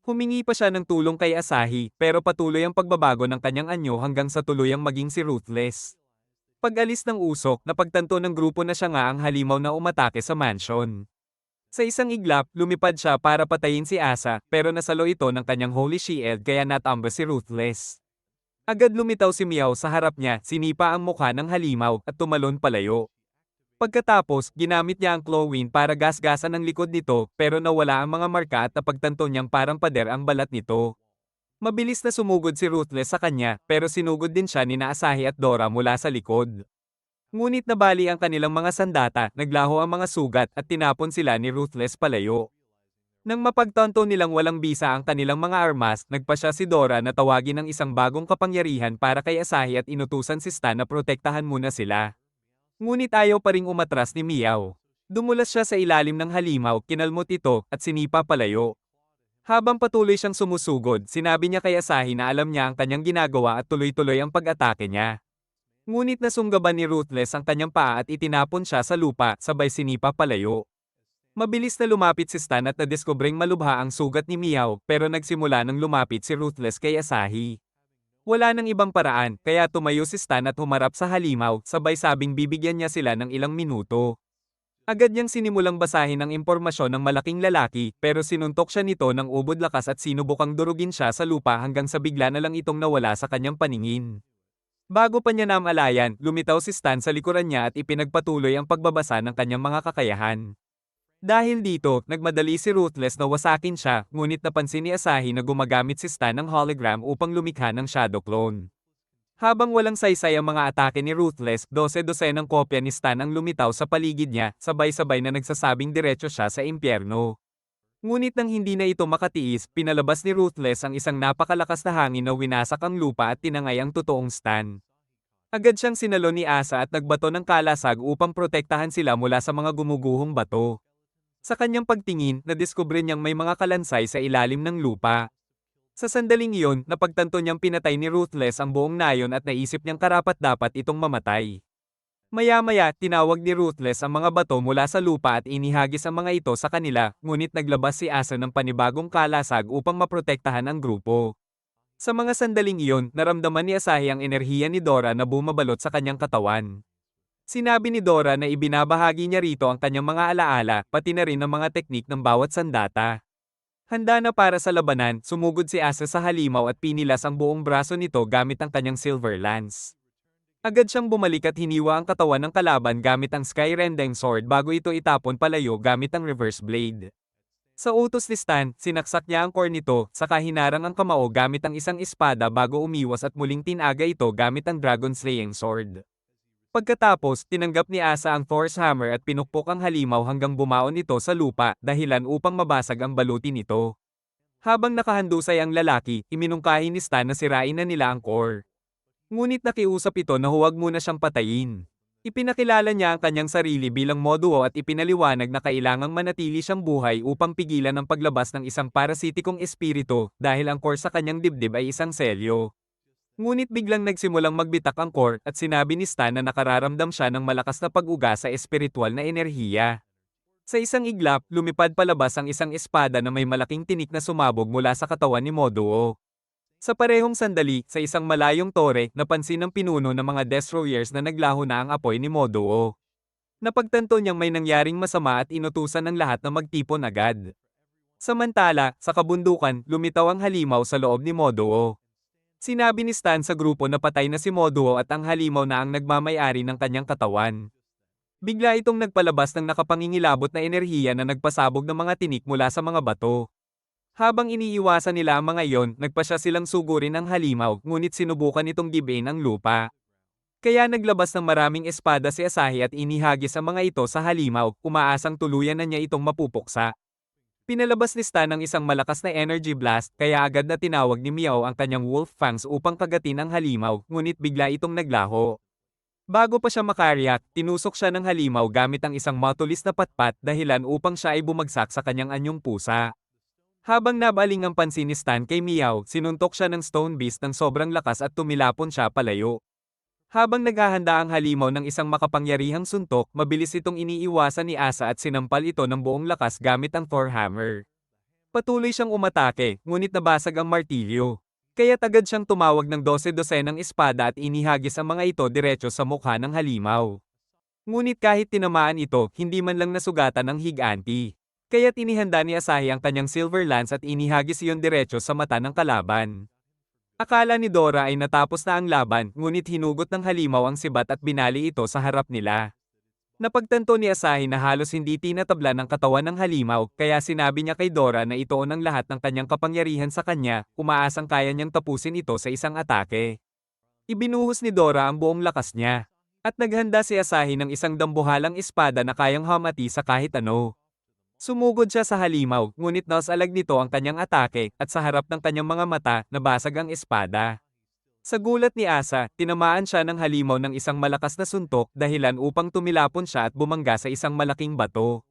Humingi pa siya ng tulong kay Asahi, pero patuloy ang pagbabago ng kanyang anyo hanggang sa tuluyang maging si Ruthless. Pag-alis ng usok, napagtanto ng grupo na siya nga ang halimaw na umatake sa mansion. Sa isang iglap, lumipad siya para patayin si Asa, pero nasalo ito ng kanyang holy shield kaya natamba si Ruthless. Agad lumitaw si Meow sa harap niya, sinipa ang mukha ng halimaw, at tumalon palayo. Pagkatapos, ginamit niya ang clawing para gasgasan ang likod nito, pero nawala ang mga marka at napagtanto niyang parang pader ang balat nito. Mabilis na sumugod si Ruthless sa kanya, pero sinugod din siya ni Asahi at Dora mula sa likod. Ngunit nabali ang kanilang mga sandata, naglaho ang mga sugat at tinapon sila ni Ruthless palayo. Nang mapagtanto nilang walang bisa ang kanilang mga armas, nagpasya si Dora na tawagin ang isang bagong kapangyarihan para kay Asahi at inutusan si Stan na protektahan muna sila. Ngunit ayaw pa ring umatras ni Meow. Dumulas siya sa ilalim ng halimaw, kinalmot ito, at sinipa palayo. Habang patuloy siyang sumusugod, sinabi niya kay Asahi na alam niya ang kanyang ginagawa at tuloy-tuloy ang pag-atake niya. Ngunit nasunggaban ni Ruthless ang kanyang paa at itinapon siya sa lupa, sabay sinipa palayo. Mabilis na lumapit si Stan at nadiskubring malubha ang sugat ni Meow, pero nagsimula nang lumapit si Ruthless kay Asahi. Wala nang ibang paraan, kaya tumayo si Stan at humarap sa halimaw, sabay sabing bibigyan niya sila ng ilang minuto. Agad niyang sinimulang basahin ang impormasyon ng malaking lalaki, pero sinuntok siya nito ng ubod lakas at sinubukang durugin siya sa lupa hanggang sa bigla na lang itong nawala sa kanyang paningin. Bago pa niya namalayan, lumitaw si Stan sa likuran niya at ipinagpatuloy ang pagbabasa ng kanyang mga kakayahan. Dahil dito, nagmadali si Ruthless na wasakin siya, ngunit napansin ni Asahi na gumagamit si Stan ng hologram upang lumikha ng shadow clone. Habang walang saysay ang mga atake ni Ruthless, 12-dosenang kopya ni Stan ang lumitaw sa paligid niya, sabay-sabay na nagsasabing diretso siya sa impyerno. Ngunit nang hindi na ito makatiis, pinalabas ni Ruthless ang isang napakalakas na hangin na winasak ang lupa at tinangay ang totoong Stan. Agad siyang sinalo ni Asa at nagbato ng kalasag upang protektahan sila mula sa mga gumuguhong bato. Sa kanyang pagtingin, nadiskubre niyang may mga kalansay sa ilalim ng lupa. Sa sandaling iyon, napagtanto niyang pinatay ni Ruthless ang buong nayon at naisip niyang karapat-dapat itong mamatay. Maya-maya, tinawag ni Ruthless ang mga bato mula sa lupa at inihagis ang mga ito sa kanila, ngunit naglabas si Asa ng panibagong kalasag upang maprotektahan ang grupo. Sa mga sandaling iyon, naramdaman ni Asahi ang enerhiya ni Dora na bumabalot sa kanyang katawan. Sinabi ni Dora na ibinabahagi niya rito ang kanyang mga alaala, pati na rin ang mga teknik ng bawat sandata. Handa na para sa labanan, sumugod si Asa sa halimaw at pinilas ang buong braso nito gamit ang kanyang silver lance. Agad siyang bumalik at hiniwa ang katawan ng kalaban gamit ang Skyrending Sword bago ito itapon palayo gamit ang reverse blade. Sa utos ni Stan, sinaksak niya ang core nito, saka hinarang ang kamao gamit ang isang espada bago umiwas at muling tinaga ito gamit ang Dragon Slaying Sword. Pagkatapos, tinanggap ni Asa ang Thor's Hammer at pinukpok ang halimaw hanggang bumaon ito sa lupa, dahilan upang mabasag ang baluti nito. Habang nakahandusay ang lalaki, iminungkahi ni Stan na sirain na nila ang core. Ngunit nakiusap ito na huwag muna siyang patayin. Ipinakilala niya ang kanyang sarili bilang moduo at ipinaliwanag na kailangang manatili siyang buhay upang pigilan ang paglabas ng isang parasitikong espiritu dahil ang core sa kanyang dibdib ay isang selyo. Ngunit biglang nagsimulang magbitak ang core at sinabi ni Stan na nakararamdam siya ng malakas na pag-uga sa espiritual na enerhiya. Sa isang iglap, lumipad palabas ang isang espada na may malaking tinik na sumabog mula sa katawan ni Moduo. Sa parehong sandali, sa isang malayong tore, napansin ng pinuno ng mga destroyers na naglaho na ang apoy ni Moduo. Napagtanto niyang may nangyaring masama at inutusan ng lahat na magtipon agad. Samantala, sa kabundukan, lumitaw ang halimaw sa loob ni Moduo. Sinabi ni Stan sa grupo na patay na si Moduo at ang halimaw na ang nagmamay-ari ng kanyang katawan. Bigla itong nagpalabas ng nakapangingilabot na enerhiya na nagpasabog ng mga tinik mula sa mga bato. Habang iniiwasan nila ang mga iyon, nagpasya silang sugurin ang halimaw, ngunit sinubukan itong gibain ang lupa. Kaya naglabas ng maraming espada si Asahi at inihagis ang mga ito sa halimaw, umaasang tuluyan na niya itong mapupuksa. Pinalabas ni Stan ang isang malakas na energy blast, kaya agad na tinawag ni Miao ang kanyang wolf fangs upang kagatin ang halimaw, ngunit bigla itong naglaho. Bago pa siya makariyak, tinusok siya ng halimaw gamit ang isang matulis na patpat dahilan upang siya ay bumagsak sa kanyang anyong pusa. Habang nabaling ang pansin ni Stan kay Miao, sinuntok siya ng stone beast ng sobrang lakas at tumilapon siya palayo. Habang naghahanda ang halimaw ng isang makapangyarihang suntok, mabilis itong iniiwasan ni Asa at sinampal ito ng buong lakas gamit ang Thor Hammer. Patuloy siyang umatake, ngunit nabasag ang martilyo. Kaya't agad siyang tumawag ng 12-dosenang espada at inihagis ang mga ito diretso sa mukha ng halimaw. Ngunit kahit tinamaan ito, hindi man lang nasugatan ng higanti. Kaya't inihanda ni Asahi ang kanyang silver lance at inihagis iyon diretso sa mata ng kalaban. Akala ni Dora ay natapos na ang laban, ngunit hinugot ng halimaw ang sibat at binali ito sa harap nila. Napagtanto ni Asahi na halos hindi tinatabla ng katawan ng halimaw, kaya sinabi niya kay Dora na ituon ang lahat ng kanyang kapangyarihan sa kanya, umaasang kaya niyang tapusin ito sa isang atake. Ibinuhos ni Dora ang buong lakas niya. At naghanda si Asahi ng isang dambuhalang espada na kayang hamati sa kahit ano. Sumugod siya sa halimaw, ngunit nasalag nito ang kanyang atake, at sa harap ng kanyang mga mata, nabasag ang espada. Sa gulat ni Asa, tinamaan siya ng halimaw ng isang malakas na suntok dahilan upang tumilapon siya at bumangga sa isang malaking bato.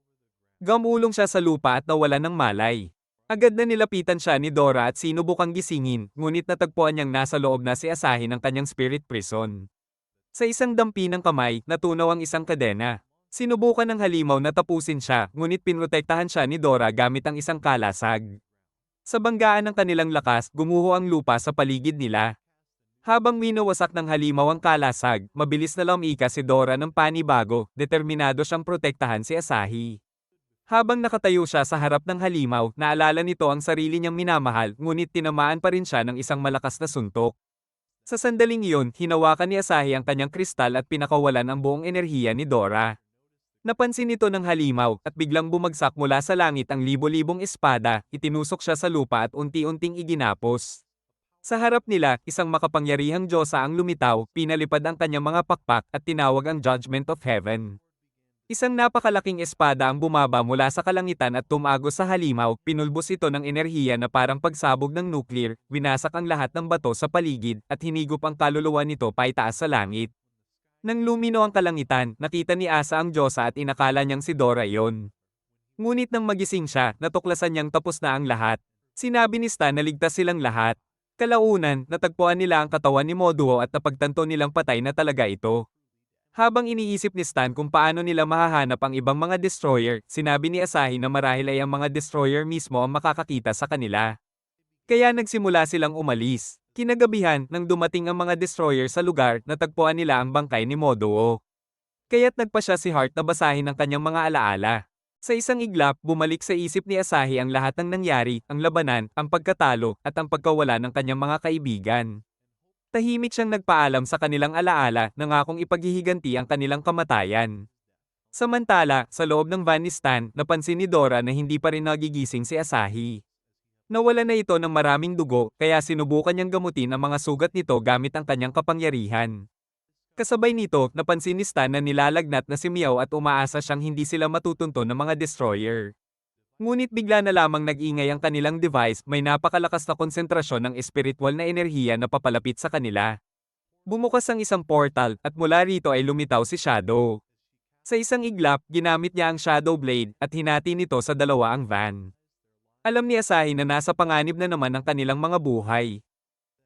Gamulong siya sa lupa at nawalan ng malay. Agad na nilapitan siya ni Dora at sinubukang gisingin, ngunit natagpuan niyang nasa loob na si Asahi ng kanyang spirit prison. Sa isang dampi ng kamay, natunaw ang isang kadena. Sinubukan ng halimaw na tapusin siya, ngunit pinrotektahan siya ni Dora gamit ang isang kalasag. Sa banggaan ng kanilang lakas, gumuho ang lupa sa paligid nila. Habang winawasak ng halimaw ang kalasag, mabilis na lumika si Dora ng panibago, determinado siyang protektahan si Asahi. Habang nakatayo siya sa harap ng halimaw, naalala nito ang sarili niyang minamahal, ngunit tinamaan pa rin siya ng isang malakas na suntok. Sa sandaling iyon, hinawakan ni Asahi ang kanyang kristal at pinakawalan ang buong enerhiya ni Dora. Napansin ito ng halimaw, at biglang bumagsak mula sa langit ang libo-libong espada, itinusok siya sa lupa at unti-unting iginapos. Sa harap nila, isang makapangyarihang Diyosa ang lumitaw, pinalipad ang kanyang mga pakpak at tinawag ang Judgment of Heaven. Isang napakalaking espada ang bumaba mula sa kalangitan at tumagos sa halimaw, pinulbos ito ng enerhiya na parang pagsabog ng nuclear, winasak ang lahat ng bato sa paligid, at hinigop ang kaluluwa nito paitaas sa langit. Nang lumino ang kalangitan, nakita ni Asa ang Diyosa at inakala niyang si Dora iyon. Ngunit nang magising siya, natuklasan niyang tapos na ang lahat. Sinabi ni Stan na ligtas silang lahat. Kalaunan, natagpuan nila ang katawan ni Moduo at napagtanto nilang patay na talaga ito. Habang iniisip ni Stan kung paano nila mahahanap ang ibang mga destroyer, sinabi ni Asahi na marahil ay ang mga destroyer mismo ang makakakita sa kanila. Kaya nagsimula silang umalis. Kinagabihan, nang dumating ang mga destroyer sa lugar, natagpuan nila ang bangkay ni Moduo. Kaya't nagpasya si Heart na basahin ang kanyang mga alaala. Sa isang iglap, bumalik sa isip ni Asahi ang lahat ng nangyari, ang labanan, ang pagkatalo, at ang pagkawala ng kanyang mga kaibigan. Tahimik siyang nagpaalam sa kanilang alaala, nangakong ipaghihiganti ang kanilang kamatayan. Samantala, sa loob ng van ni Stan, napansin ni Dora na hindi pa rin nagigising si Asahi. Nawala na ito ng maraming dugo, kaya sinubukan niyang gamutin ang mga sugat nito gamit ang kanyang kapangyarihan. Kasabay nito, napansin ni Stan na nilalagnat na si Miao at umaasa siyang hindi sila matutunto ng mga destroyer. Ngunit bigla na lamang nag-ingay ang kanilang device, may napakalakas na konsentrasyon ng espiritual na enerhiya na papalapit sa kanila. Bumukas ang isang portal, at mula rito ay lumitaw si Shadow. Sa isang iglap, ginamit niya ang Shadow Blade, at hinati nito sa dalawa ang van. Alam ni Asahi na nasa panganib na naman ang kanilang mga buhay.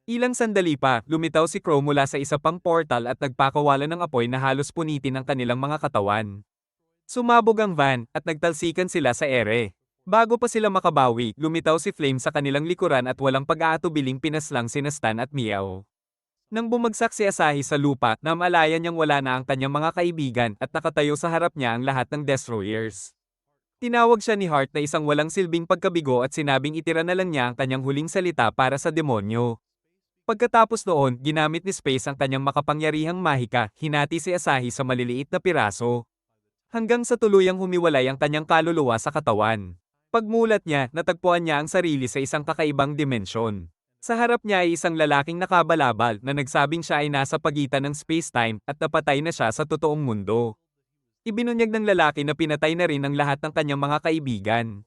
Ilang sandali pa, lumitaw si Crow mula sa isa pang portal at nagpakawalan ng apoy na halos punitin ang kanilang mga katawan. Sumabog ang van, at nagtalsikan sila sa ere. Bago pa sila makabawi, lumitaw si Flame sa kanilang likuran at walang pag-aatubiling pinaslang sina Stan at Meow. Nang bumagsak si Asahi sa lupa, namalayan niyang wala na ang kanyang mga kaibigan at nakatayo sa harap niya ang lahat ng Destroyers. Tinawag siya ni Heart na isang walang silbing pagkabigo at sinabing itira na lang niya ang kanyang huling salita para sa demonyo. Pagkatapos noon, ginamit ni Space ang kanyang makapangyarihang mahika, hinati si Asahi sa maliliit na piraso. Hanggang sa tuluyang humiwalay ang kanyang kaluluwa sa katawan. Pagmulat niya, natagpuan niya ang sarili sa isang kakaibang dimensyon. Sa harap niya ay isang lalaking nakabalabal na nagsabing siya ay nasa pagitan ng space-time at napatay na siya sa totoong mundo. Ibinunyag ng lalaki na pinatay na rin ang lahat ng kanyang mga kaibigan.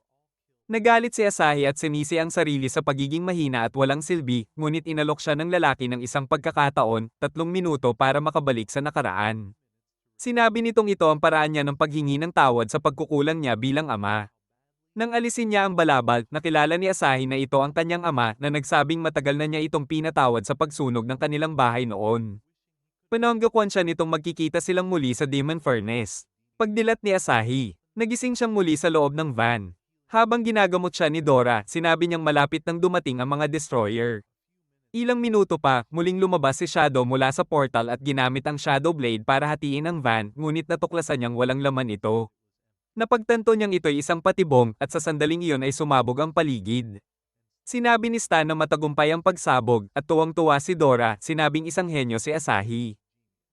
Nagalit si Asahi at sinisi ang sarili sa pagiging mahina at walang silbi, ngunit inalok siya ng lalaki ng isang pagkakataon, 3 minuto para makabalik sa nakaraan. Sinabi nitong ito ang paraan niya ng paghingi ng tawad sa pagkukulang niya bilang ama. Nang alisin niya ang balabal, nakilala ni Asahi na ito ang kanyang ama na nagsabing matagal na niya itong pinatawad sa pagsunog ng kanilang bahay noon. Pinanggakwan siya nitong magkikita silang muli sa Demon Furnace. Pagdilat ni Asahi, nagising siyang muli sa loob ng van. Habang ginagamot siya ni Dora, sinabi niyang malapit nang dumating ang mga destroyer. Ilang minuto pa, muling lumabas si Shadow mula sa portal at ginamit ang Shadow Blade para hatiin ang van, ngunit natuklasan niyang walang laman ito. Napagtanto niyang ito'y isang patibong at sa sandaling iyon ay sumabog ang paligid. Sinabi ni Stan na matagumpay ang pagsabog at tuwang-tuwa si Dora, sinabing isang henyo si Asahi.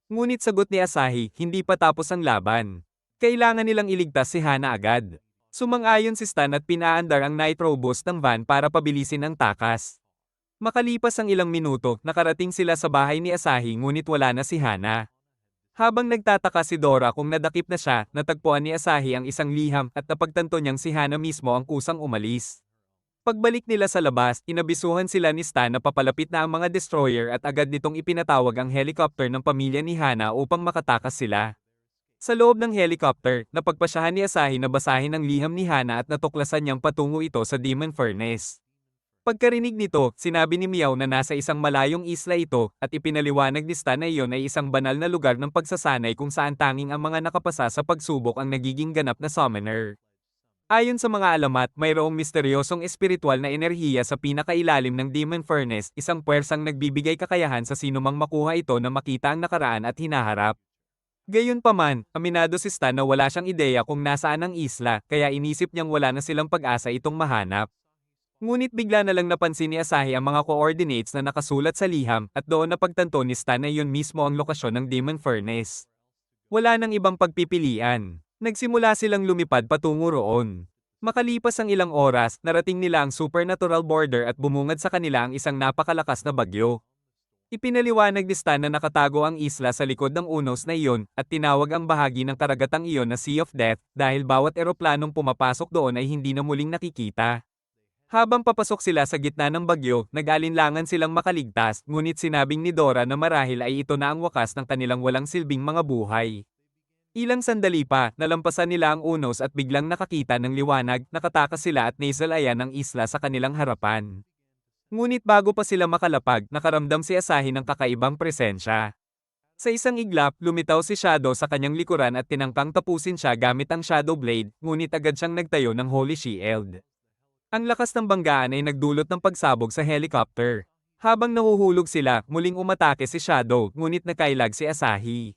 Ngunit sagot ni Asahi, hindi pa tapos ang laban. Kailangan nilang iligtas si Hana agad. Sumang-ayon si Stan at pinaandar ang nitro boost ng van para pabilisin ang takas. Makalipas ang ilang minuto, nakarating sila sa bahay ni Asahi ngunit wala na si Hana. Habang nagtataka si Dora kung nadakip na siya, natagpuan ni Asahi ang isang liham at napagtanto niyang si Hana mismo ang kusang umalis. Pagbalik nila sa labas, inabisuhan sila ni Stan na papalapit na ang mga destroyer at agad nitong ipinatawag ang helicopter ng pamilya ni Hana upang makatakas sila. Sa loob ng helicopter, napagpasyahan ni Asahi na basahin ang liham ni Hana at natuklasan niyang patungo ito sa Demon Furnace. Pagkarinig nito, sinabi ni Meow na nasa isang malayong isla ito, at ipinaliwanag ni Stan na iyon ay isang banal na lugar ng pagsasanay kung saan tanging ang mga nakapasa sa pagsubok ang nagiging ganap na summoner. Ayon sa mga alamat, mayroong misteryosong espiritual na enerhiya sa pinakailalim ng Demon Furnace, isang puwersang nagbibigay kakayahan sa sinumang makuha ito na makita ang nakaraan at hinaharap. Gayunpaman, aminado si Stan na wala siyang ideya kung nasaan ang isla, kaya inisip niyang wala na silang pag-asa itong mahanap. Ngunit bigla na lang napansin ni Asahi ang mga coordinates na nakasulat sa liham at doon napagtanto ni Stan na yun mismo ang lokasyon ng Demon Furnace. Wala nang ibang pagpipilian. Nagsimula silang lumipad patungo roon. Makalipas ang ilang oras, narating nila ang supernatural border at bumungad sa kanila ang isang napakalakas na bagyo. Ipinaliwanag ni Stan na nakatago ang isla sa likod ng unos na iyon at tinawag ang bahagi ng karagatang iyon na Sea of Death dahil bawat eroplanong pumapasok doon ay hindi na muling nakikita. Habang papasok sila sa gitna ng bagyo, nag-alinlangan silang makaligtas, ngunit sinabing ni Dora na marahil ay ito na ang wakas ng kanilang walang silbing mga buhay. Ilang sandali pa, nalampasan nila ang unos at biglang nakakita ng liwanag, nakatakas sila at nasalayan ang isla sa kanilang harapan. Ngunit bago pa sila makalapag, nakaramdam si Asahi ng kakaibang presensya. Sa isang iglap, lumitaw si Shadow sa kanyang likuran at tinangkang tapusin siya gamit ang Shadow Blade, ngunit agad siyang nagtayo ng Holy Shield. Ang lakas ng banggaan ay nagdulot ng pagsabog sa helicopter. Habang nahuhulog sila, muling umatake si Shadow, ngunit nakailag si Asahi.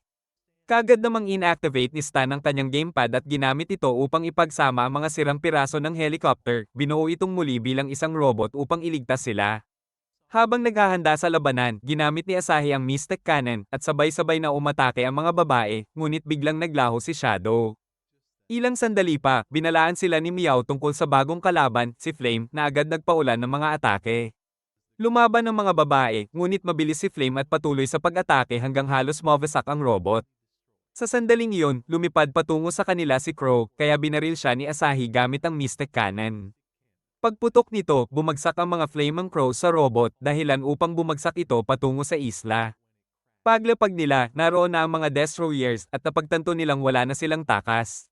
Kagad namang inactivate ni Stan ang kanyang gamepad at ginamit ito upang ipagsama ang mga sirang piraso ng helicopter, binuo itong muli bilang isang robot upang iligtas sila. Habang naghahanda sa labanan, ginamit ni Asahi ang Mystic Cannon at sabay-sabay na umatake ang mga babae, ngunit biglang naglaho si Shadow. Ilang sandali pa, binalaan sila ni Meow tungkol sa bagong kalaban, si Flame, na agad nagpaulan ng mga atake. Lumaban ang mga babae, ngunit mabilis si Flame at patuloy sa pag-atake hanggang halos mawasak ang robot. Sa sandaling iyon, lumipad patungo sa kanila si Crow, kaya binaril siya ni Asahi gamit ang Mystic Cannon. Pagputok nito, bumagsak ang mga Flaming Crow sa robot, dahilan upang bumagsak ito patungo sa isla. Paglapag nila, naroon na ang mga Destroyers at napagtanto nilang wala na silang takas.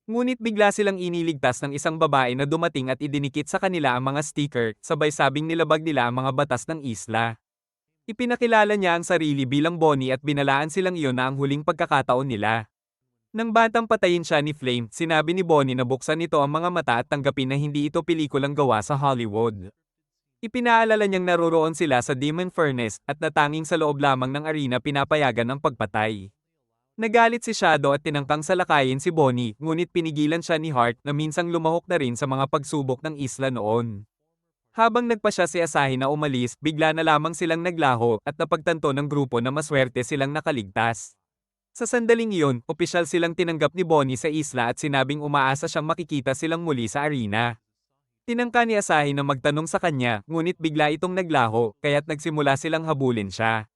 Ngunit bigla silang iniligtas ng isang babae na dumating at idinikit sa kanila ang mga sticker, sabay sabing nilabag nila ang mga batas ng isla. Ipinakilala niya ang sarili bilang Bonnie at binalaan silang iyon na ang huling pagkakataon nila. Nang batang patayin siya ni Flame, sinabi ni Bonnie na buksan nito ang mga mata at tanggapin na hindi ito pelikulang gawa sa Hollywood. Ipinaalala niyang naroroon sila sa Demon Furnace at na tanging sa loob lamang ng arena pinapayagan ang pagpatay. Nagalit si Shadow at tinangkang salakayin si Bonnie, ngunit pinigilan siya ni Hart na minsang lumahok na rin sa mga pagsubok ng isla noon. Habang nagpa siya si Asahi na umalis, bigla na lamang silang naglaho at napagtanto ng grupo na maswerte silang nakaligtas. Sa sandaling iyon, opisyal silang tinanggap ni Bonnie sa isla at sinabing umaasa siyang makikita silang muli sa arena. Tinangka ni Asahi na magtanong sa kanya, ngunit bigla itong naglaho, kaya't nagsimula silang habulin siya.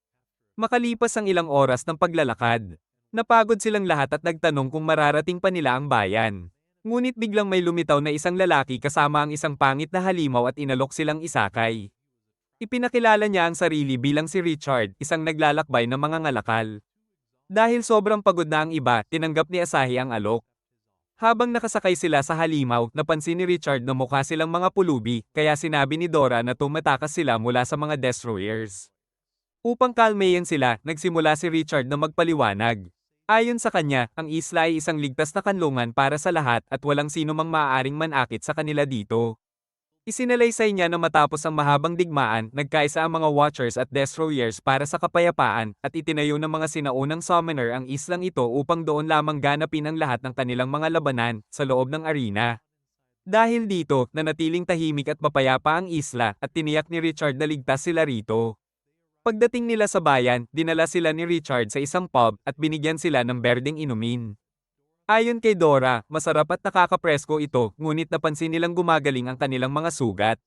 Makalipas ang ilang oras ng paglalakad, napagod silang lahat at nagtanong kung mararating pa nila ang bayan. Ngunit biglang may lumitaw na isang lalaki kasama ang isang pangit na halimaw at inalok silang isakay. Ipinakilala niya ang sarili bilang si Richard, isang naglalakbay na mga ngalakal. Dahil sobrang pagod na ang iba, tinanggap ni Asahi ang alok. Habang nakasakay sila sa halimaw, napansin ni Richard na mukha silang mga pulubi, kaya sinabi ni Dora na tumatakas sila mula sa mga destroyers. Upang kalmayan sila, nagsimula si Richard na magpaliwanag. Ayon sa kanya, ang isla ay isang ligtas na kanlungan para sa lahat at walang sino mang maaaring manakit sa kanila dito. Isinalaysay niya na matapos ang mahabang digmaan, nagkaisa ang mga Watchers at Destroyers para sa kapayapaan, at itinayo ng mga sinaunang summoner ang islang ito upang doon lamang ganapin ang lahat ng kanilang mga labanan, sa loob ng arena. Dahil dito, nanatiling tahimik at mapayapa ang isla, at tiniyak ni Richard na ligtas sila rito. Pagdating nila sa bayan, dinala sila ni Richard sa isang pub, at binigyan sila ng berdeng inumin. Ayon kay Dora, masarap at nakakapresko ito, ngunit napansin nilang gumagaling ang kanilang mga sugat.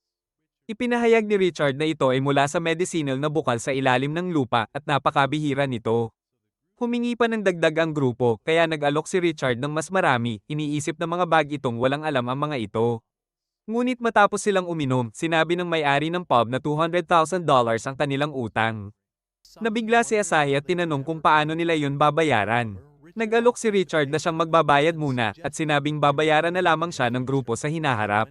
Ipinahayag ni Richard na ito ay mula sa medicinal na bukal sa ilalim ng lupa at napakabihira nito. Humingi pa ng dagdag ang grupo, kaya nag-alok si Richard ng mas marami, iniisip ng mga bag itong walang alam ang mga ito. Ngunit matapos silang uminom, sinabi ng may-ari ng pub na $200,000 ang kanilang utang. Nabigla si Asahi at tinanong kung paano nila yun babayaran. Nag-alok si Richard na siyang magbabayad muna at sinabing babayaran na lamang siya ng grupo sa hinaharap.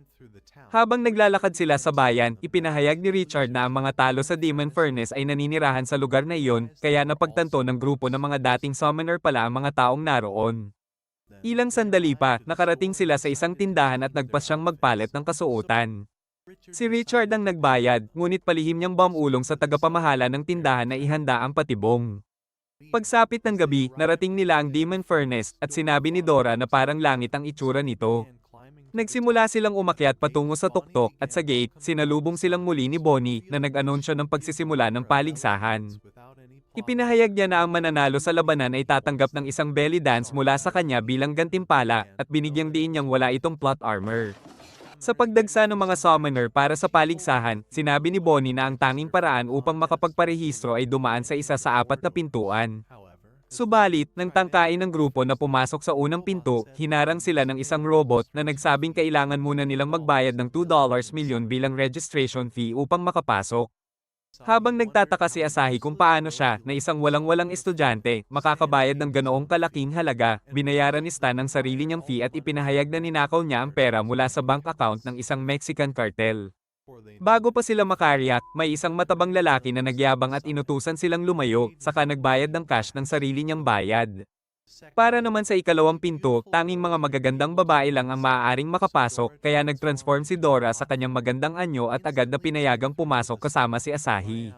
Habang naglalakad sila sa bayan, ipinahayag ni Richard na ang mga talo sa Demon Furnace ay naninirahan sa lugar na iyon, kaya napagtanto ng grupo ng mga dating summoner pala ang mga taong naroon. Ilang sandali pa, nakarating sila sa isang tindahan at nagpas siyang magpalit ng kasuotan. Si Richard ang nagbayad, ngunit palihim niyang bamulong sa tagapamahala ng tindahan na ihanda ang patibong. Pagsapit ng gabi, narating nila ang Demon Furnace at sinabi ni Dora na parang langit ang itsura nito. Nagsimula silang umakyat patungo sa tuktok at sa gate, sinalubong silang muli ni Bonnie na nag-anunsyo ng pagsisimula ng paligsahan. Ipinahayag niya na ang mananalo sa labanan ay tatanggap ng isang belly dance mula sa kanya bilang gantimpala at binigyang diin niyang wala itong plot armor. Sa pagdagsa ng mga summoner para sa paligsahan, sinabi ni Bonnie na ang tanging paraan upang makapagparehistro ay dumaan sa isa sa 4 na pintuan. Subalit, nang tangkain ng grupo na pumasok sa unang pinto, hinarang sila ng isang robot na nagsabing kailangan muna nilang magbayad ng $2 milyon bilang registration fee upang makapasok. Habang nagtataka si Asahi kung paano siya, na isang walang-walang estudyante, makakabayad ng ganoong kalaking halaga, binayaran ni Stan ang sarili niyang fee at ipinahayag na ninakaw niya ang pera mula sa bank account ng isang Mexican cartel. Bago pa sila makariyak, may isang matabang lalaki na nagyabang at inutusan silang lumayo, saka nagbayad ng cash ng sarili niyang bayad. Para naman sa ikalawang pinto, tanging mga magagandang babae lang ang maaaring makapasok, kaya nag-transform si Dora sa kanyang magandang anyo at agad na pinayagang pumasok kasama si Asahi.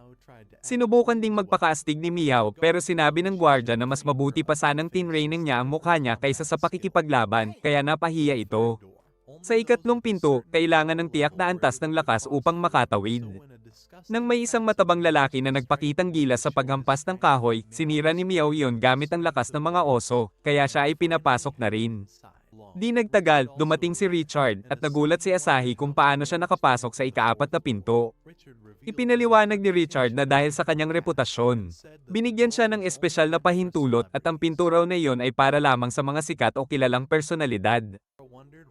Sinubukan ding magpakaastig ni Miao pero sinabi ng gwardya na mas mabuti pa sanang tinraining niya ang mukha niya kaysa sa pakikipaglaban, kaya napahiya ito. Sa ikatlong pinto, kailangan ng tiyak na antas ng lakas upang makatawid. Nang may isang matabang lalaki na nagpakitang gilas sa paghampas ng kahoy, sinira ni Miao yun gamit ang lakas ng mga oso, kaya siya ay pinapasok na rin. Di nagtagal, dumating si Richard, at nagulat si Asahi kung paano siya nakapasok sa ika-4 na pinto. Ipinaliwanag ni Richard na dahil sa kanyang reputasyon, binigyan siya ng espesyal na pahintulot at ang pinto raw na iyon ay para lamang sa mga sikat o kilalang personalidad.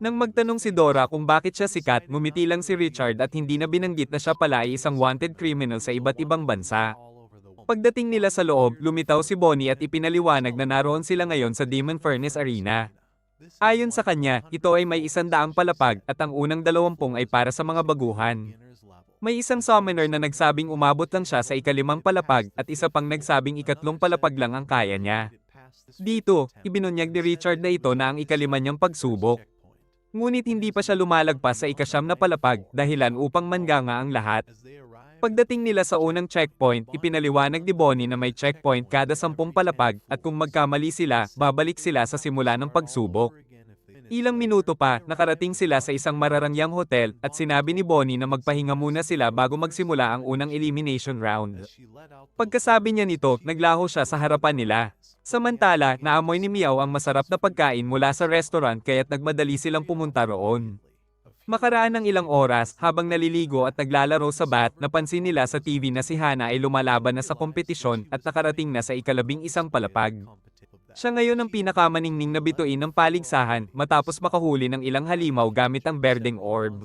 Nang magtanong si Dora kung bakit siya sikat, ngumiti lang si Richard at hindi na binanggit na siya pala ay isang wanted criminal sa iba't ibang bansa. Pagdating nila sa loob, lumitaw si Bonnie at ipinaliwanag na naroon sila ngayon sa Demon Furnace Arena. Ayon sa kanya, ito ay may 100 palapag at ang unang 20 ay para sa mga baguhan. May isang summoner na nagsabing umabot lang siya sa ikalimang palapag at isa pang nagsabing ikatlong palapag lang ang kaya niya. Dito, ibinunyag ni Richard na ito na ang ikalima niyang pagsubok. Ngunit hindi pa siya lumalagpas sa ikasyam na palapag dahilan upang manganga ang lahat. Pagdating nila sa unang checkpoint, ipinaliwanag ni Bonnie na may checkpoint kada 10 palapag at kung magkamali sila, babalik sila sa simula ng pagsubok. Ilang minuto pa, nakarating sila sa isang mararangyang hotel at sinabi ni Bonnie na magpahinga muna sila bago magsimula ang unang elimination round. Pagkasabi niya nito, naglaho siya sa harapan nila. Samantala, naamoy ni Meow ang masarap na pagkain mula sa restaurant kaya't nagmadali silang pumunta roon. Makaraan ng ilang oras, habang naliligo at naglalaro sa bat, napansin nila sa TV na si Hana ay lumalaban na sa kompetisyon at nakarating na sa ika-11 palapag. Siya ngayon ang pinakamaningning na bituin ng paligsahan matapos makahuli ng ilang halimaw gamit ang berdeng orb.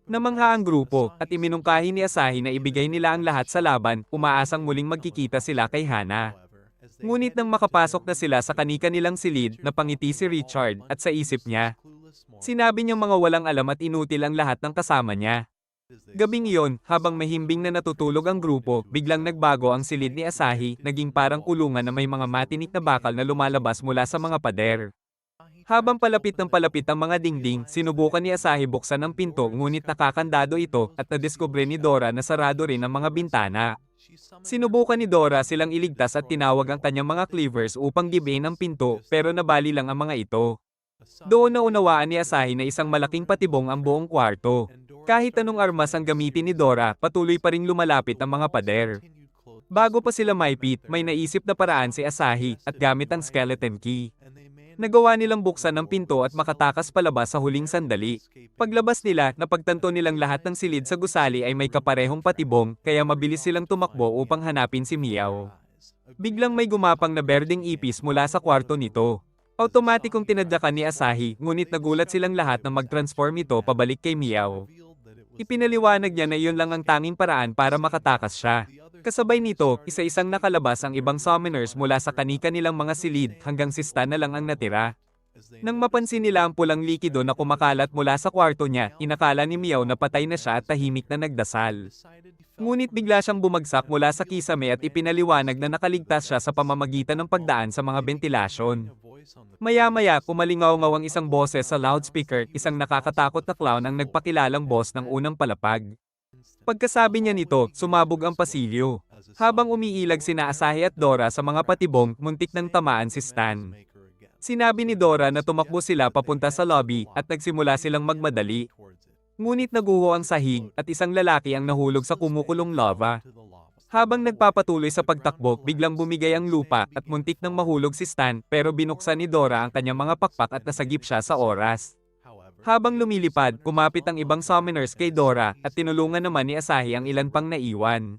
Namangha ang grupo at iminungkahi ni Asahi na ibigay nila ang lahat sa laban, umaasang muling magkikita sila kay Hana. Ngunit nang makapasok na sila sa kani-kanilang silid, napangiti si Richard at sa isip niya, sinabi niyang mga walang alam at inutil ang lahat ng kasama niya. Gabing iyon, habang mahimbing na natutulog ang grupo, biglang nagbago ang silid ni Asahi, naging parang kulungan na may mga matinik na bakal na lumalabas mula sa mga pader. Habang palapit ng palapit ang mga dingding, sinubukan ni Asahi buksan ang pinto ngunit nakakandado ito at nadiskubre ni Dora na sarado rin ang mga bintana. Sinubukan ni Dora silang iligtas at tinawag ang kanyang mga cleavers upang gibain ang pinto pero nabali lang ang mga ito. Doon naunawaan ni Asahi na isang malaking patibong ang buong kwarto. Kahit anong armas ang gamitin ni Dora, patuloy pa ring lumalapit ang mga pader. Bago pa sila maipit, may naisip na paraan si Asahi at gamit ang skeleton key. Nagawa nilang buksan ang pinto at makatakas palabas sa huling sandali. Paglabas nila, napagtanto nilang lahat ng silid sa gusali ay may kaparehong patibong, kaya mabilis silang tumakbo upang hanapin si Meow. Biglang may gumapang na berdeng ipis mula sa kwarto nito. Automatikong tinadyakan ni Asahi, ngunit nagulat silang lahat na mag-transform ito pabalik kay Meow. Ipinaliwanag niya na iyon lang ang tanging paraan para makatakas siya. Kasabay nito, isa-isang nakalabas ang ibang summoners mula sa kani-kanilang mga silid hanggang si Stan na lang ang natira. Nang mapansin nila ang pulang likido na kumakalat mula sa kwarto niya, inakala ni Meow na patay na siya at tahimik na nagdasal. Ngunit bigla siyang bumagsak mula sa kisame at ipinaliwanag na nakaligtas siya sa pamamagitan ng pagdaan sa mga bentilasyon. Maya-maya, kumalingaw-ngaw ang isang boses sa loudspeaker, isang nakakatakot na clown ang nagpakilalang boss ng unang palapag. Pagkasabi niya nito, sumabog ang pasilyo. Habang umiilag sina Asahi at Dora sa mga patibong, muntik nang tamaan si Stan. Sinabi ni Dora na tumakbo sila papunta sa lobby at nagsimula silang magmadali. Ngunit naguho ang sahig at isang lalaki ang nahulog sa kumukulong lava. Habang nagpapatuloy sa pagtakbo, biglang bumigay ang lupa at muntik nang mahulog si Stan pero binuksan ni Dora ang kanyang mga pakpak at nasagip siya sa oras. Habang lumilipad, kumapit ang ibang summoners kay Dora at tinulungan naman ni Asahi ang ilan pang naiwan.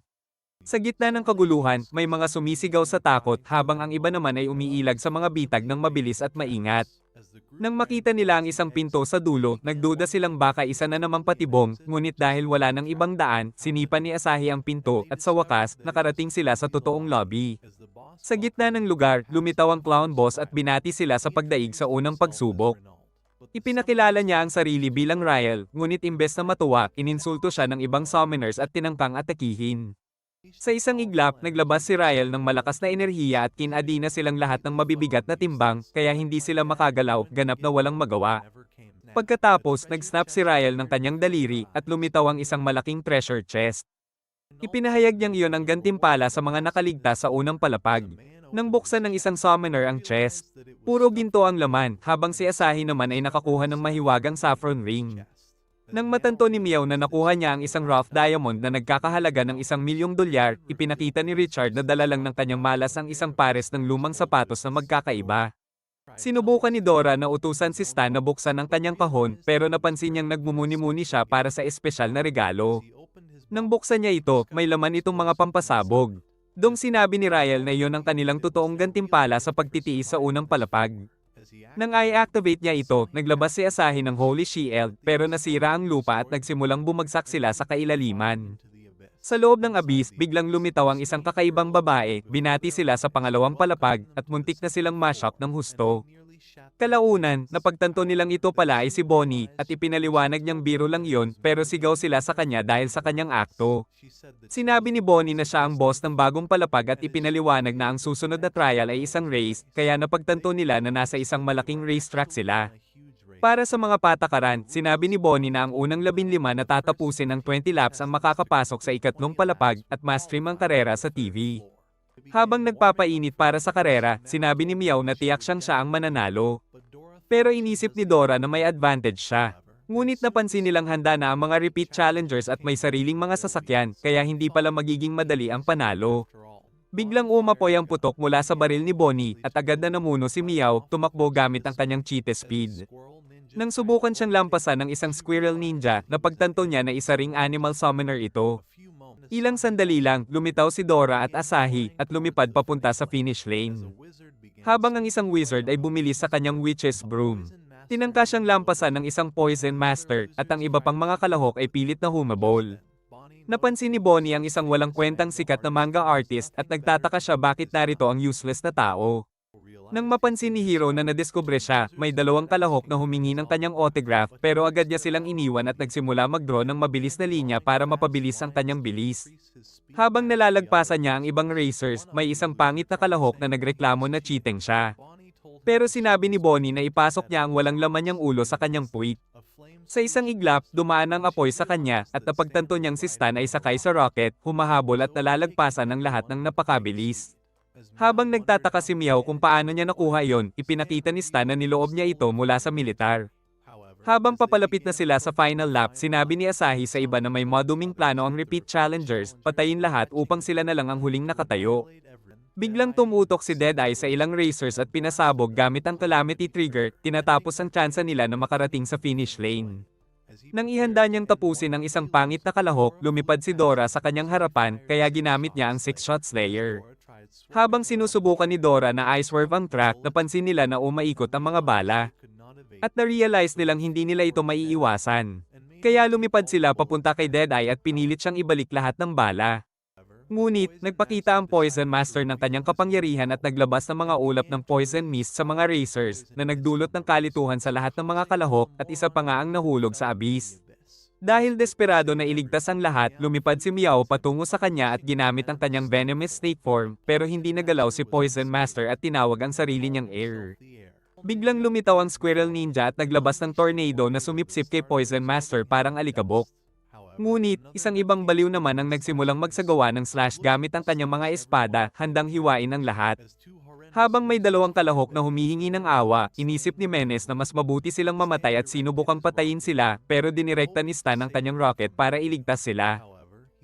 Sa gitna ng kaguluhan, may mga sumisigaw sa takot habang ang iba naman ay umiilag sa mga bitag ng mabilis at maingat. Nang makita nila ang isang pinto sa dulo, nagduda silang baka isa na namang patibong, ngunit dahil wala ng ibang daan, sinipan ni Asahi ang pinto at sa wakas, nakarating sila sa totoong lobby. Sa gitna ng lugar, lumitaw ang clown boss at binati sila sa pagdaig sa unang pagsubok. Ipinakilala niya ang sarili bilang Ryle, ngunit imbes na matuwa, ininsulto siya ng ibang summoners at tinangkang atakihin. Sa isang iglap, naglabas si Ryle ng malakas na enerhiya at kinadi na silang lahat ng mabibigat na timbang, kaya hindi sila makagalaw, ganap na walang magawa. Pagkatapos, nag-snap si Ryle ng kanyang daliri at lumitaw ang isang malaking treasure chest. Ipinahayag niyang iyon ang gantimpala sa mga nakaligtas sa unang palapag. Nang buksan ng isang summoner ang chest, puro ginto ang laman, habang si Asahi naman ay nakakuha ng mahiwagang saffron ring. Nang matanto ni Meow na nakuha niya ang isang rough diamond na nagkakahalaga ng $1,000,000, ipinakita ni Richard na dala lang ng kanyang malas ang isang pares ng lumang sapatos na magkakaiba. Sinubukan ni Dora na utusan si Stan na buksan ang kanyang kahon pero napansin niyang nagmumuni-muni siya para sa espesyal na regalo. Nang buksan niya ito, may laman itong mga pampasabog. Dong sinabi ni Ryle na iyon ang kanilang totoong gantimpala sa pagtitiis sa unang palapag. Nang i-activate niya ito, naglabas si Asahi ng Holy Shield pero nasira ang lupa at nagsimulang bumagsak sila sa kailaliman. Sa loob ng abyss, biglang lumitaw ang isang kakaibang babae, binati sila sa pangalawang palapag at muntik na silang ma-shock ng husto. Kalaunan, napagtanto nilang ito pala ay si Bonnie, at ipinaliwanag niyang biro lang yon pero sigaw sila sa kanya dahil sa kanyang akto. Sinabi ni Bonnie na siya ang boss ng bagong palapag at ipinaliwanag na ang susunod na trial ay isang race, kaya napagtanto nila na nasa isang malaking racetrack sila. Para sa mga patakaran, sinabi ni Bonnie na ang unang 15 na tatapusin ng 20 laps ang makakapasok sa ikatlong palapag at ma-stream ang karera sa TV. Habang nagpapainit para sa karera, sinabi ni Meow na tiyak siya ang mananalo. Pero inisip ni Dora na may advantage siya. Ngunit napansin nilang handa na ang mga repeat challengers at may sariling mga sasakyan, kaya hindi pala magiging madali ang panalo. Biglang umapoy ang putok mula sa baril ni Bonnie at agad na namuno si Meow, tumakbo gamit ang kanyang cheetah speed. Nang subukan siyang lampasan ng isang squirrel ninja, napagtanto niya na isa ring animal summoner ito. Ilang sandali lang, lumitaw si Dora at Asahi, at lumipad papunta sa finish lane. Habang ang isang wizard ay bumilis sa kanyang witch's broom. Tinangka siyang lampasan ng isang poison master, at ang iba pang mga kalahok ay pilit na humabol. Napansin ni Bonnie ang isang walang kwentang sikat na manga artist at nagtataka siya bakit narito ang useless na tao. Nang mapansin ni Hiro na nadiskubre siya, may dalawang kalahok na humingi ng kanyang autograph pero agad niya silang iniwan at nagsimula mag-draw ng mabilis na linya para mapabilis ang kanyang bilis. Habang nalalagpasan niya ang ibang racers, may isang pangit na kalahok na nagreklamo na cheating siya. Pero sinabi ni Bonnie na ipasok niya ang walang laman niyang ulo sa kanyang puwit. Sa isang iglap, dumaan ang apoy sa kanya at napagtanto niyang si Stan ay sakay sa rocket, humahabol at nalalagpasan ng lahat ng napakabilis. Habang nagtataka si Meow kung paano niya nakuha iyon, ipinakita ni Stan na niloob niya ito mula sa militar. Habang papalapit na sila sa final lap, sinabi ni Asahi sa iba na may maduming plano ang repeat challengers, patayin lahat upang sila na lang ang huling nakatayo. Biglang tumutok si Deadeye sa ilang racers at pinasabog gamit ang calamity trigger, tinatapos ang tsansa nila na makarating sa finish lane. Nang ihanda niyang tapusin ang isang pangit na kalahok, lumipad si Dora sa kanyang harapan, kaya ginamit niya ang 6-shot slayer. Habang sinusubukan ni Dora na ice-swerve ang track, napansin nila na umaikot ang mga bala. At na-realize nilang hindi nila ito maiiwasan. Kaya lumipad sila papunta kay Deadeye at pinilit siyang ibalik lahat ng bala. Ngunit, nagpakita ang Poison Master ng kanyang kapangyarihan at naglabas ng mga ulap ng Poison Mist sa mga racers, na nagdulot ng kalituhan sa lahat ng mga kalahok at isa pa nga ang nahulog sa abyss. Dahil desperado na iligtas ang lahat, lumipad si Meow patungo sa kanya at ginamit ang kanyang venomous snake form, pero hindi nagalaw si Poison Master at tinawag ang sarili niyang Air. Biglang lumitaw ang Squirrel Ninja at naglabas ng tornado na sumipsip kay Poison Master parang alikabok. Ngunit, isang ibang baliw naman ang nagsimulang magsagawa ng slash gamit ang kanyang mga espada, handang hiwain ang lahat. Habang may dalawang kalahok na humihingi ng awa, inisip ni Menes na mas mabuti silang mamatay at sinubukang patayin sila, pero dinirekta ni Stan ang kanyang rocket para iligtas sila.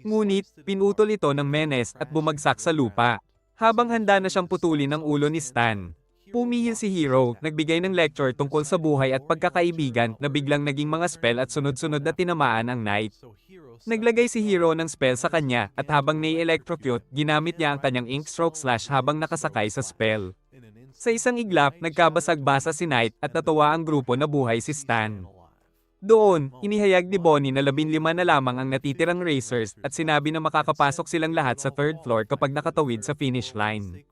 Ngunit, pinutol ito ng Menes at bumagsak sa lupa. Habang handa na siyang putulin ang ulo ni Stan, pumihil si Hiro, nagbigay ng lecture tungkol sa buhay at pagkakaibigan na biglang naging mga spell at sunod-sunod na tinamaan ang Knight. Naglagay si Hiro ng spell sa kanya at habang nai-electrocute, ginamit niya ang kanyang ink stroke slash habang nakasakay sa spell. Sa isang iglap, nagkabasag-basa si Knight at natuwa ang grupo na buhay si Stan. Doon, inihayag ni Bonnie na 15 na lamang ang natitirang racers at sinabi na makakapasok silang lahat sa third floor kapag nakatawid sa finish line.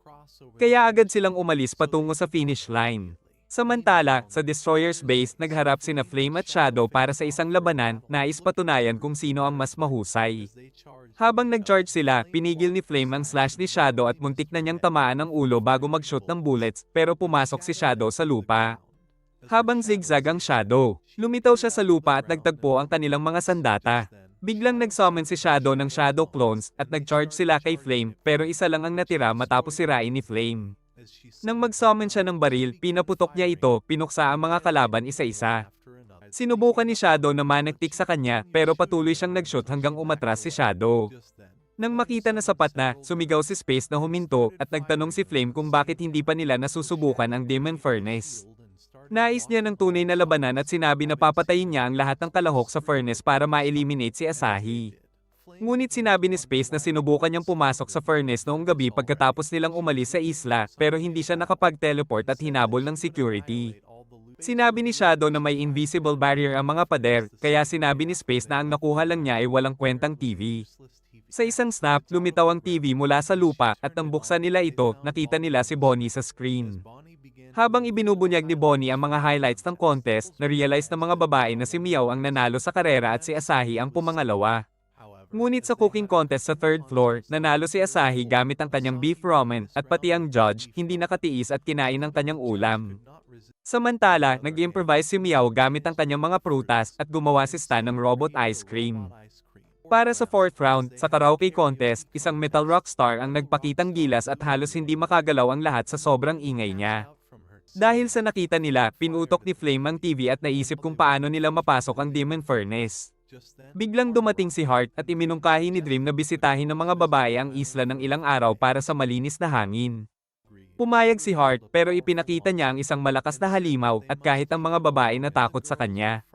Kaya agad silang umalis patungo sa finish line. Samantala, sa Destroyer's base, nagharap sina Flame at Shadow para sa isang labanan, nais patunayan kung sino ang mas mahusay. Habang nag-charge sila, pinigil ni Flame ang slash ni Shadow at muntik na niyang tamaan ang ulo bago mag-shoot ng bullets, pero pumasok si Shadow sa lupa. Habang zigzag ang Shadow, lumitaw siya sa lupa at nagtagpo ang kanilang mga sandata. Biglang nag-summon si Shadow ng Shadow Clones at nag-charge sila kay Flame, pero isa lang ang natira matapos sirain ni Flame. Nang mag-summon siya ng baril, pinaputok niya ito, pinuksa ang mga kalaban isa-isa. Sinubukan ni Shadow na manaktik sa kanya, pero patuloy siyang nag-shoot hanggang umatras si Shadow. Nang makita na sapat na, sumigaw si Space na huminto, at nagtanong si Flame kung bakit hindi pa nila nasusubukan ang Demon Furnace. Nais niya ng tunay na labanan at sinabi na papatayin niya ang lahat ng kalahok sa furnace para ma-eliminate si Asahi. Ngunit sinabi ni Space na sinubukan niyang pumasok sa furnace noong gabi pagkatapos nilang umalis sa isla, pero hindi siya nakapag-teleport at hinabol ng security. Sinabi ni Shadow na may invisible barrier ang mga pader, kaya sinabi ni Space na ang nakuha lang niya ay walang kwentang TV. Sa isang snap, lumitaw ang TV mula sa lupa at nang buksan nila ito, nakita nila si Bonnie sa screen. Habang ibinubunyag ni Bonnie ang mga highlights ng contest, na-realize ng mga babae na si Meow ang nanalo sa karera at si Asahi ang pumangalawa. Ngunit sa cooking contest sa third floor, nanalo si Asahi gamit ang kanyang beef ramen, at pati ang judge, hindi nakatiis at kinain ang kanyang ulam. Samantala, nag-improvise si Meow gamit ang kanyang mga prutas, at gumawa si Stan ng robot ice cream. Para sa fourth round, sa karaoke contest, isang metal rockstar ang nagpakitang gilas at halos hindi makagalaw ang lahat sa sobrang ingay niya. Dahil sa nakita nila, pinutok ni Flame ang TV at naisip kung paano nila mapasok ang Demon Furnace. Biglang dumating si Heart at iminungkahi ni Dream na bisitahin ng mga babae ang isla ng ilang araw para sa malinis na hangin. Pumayag si Heart pero ipinakita niya ang isang malakas na halimaw at kahit ang mga babae natakot sa kanya.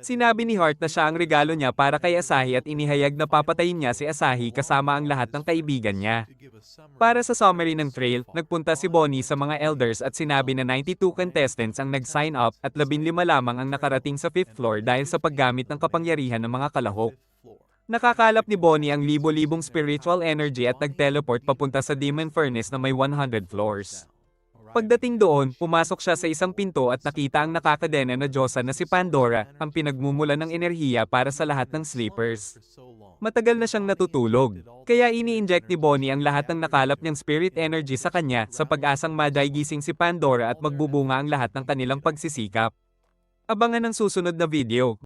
Sinabi ni Heart na siya ang regalo niya para kay Asahi at inihayag na papatayin niya si Asahi kasama ang lahat ng kaibigan niya. Para sa summary ng trail, nagpunta si Bonnie sa mga elders at sinabi na 92 contestants ang nag-sign up at 15 lamang ang nakarating sa 5th floor dahil sa paggamit ng kapangyarihan ng mga kalahok. Nakakalap ni Bonnie ang libo-libong spiritual energy at nag-teleport papunta sa Demon Furnace na may 100 floors. Pagdating doon, pumasok siya sa isang pinto at nakita ang nakakadena na Diyosa na si Pandora, ang pinagmumulan ng enerhiya para sa lahat ng sleepers. Matagal na siyang natutulog, kaya ini-inject ni Bonnie ang lahat ng nakalap niyang spirit energy sa kanya sa pag-asang madaigising si Pandora at magbubunga ang lahat ng kanilang pagsisikap. Abangan ang susunod na video.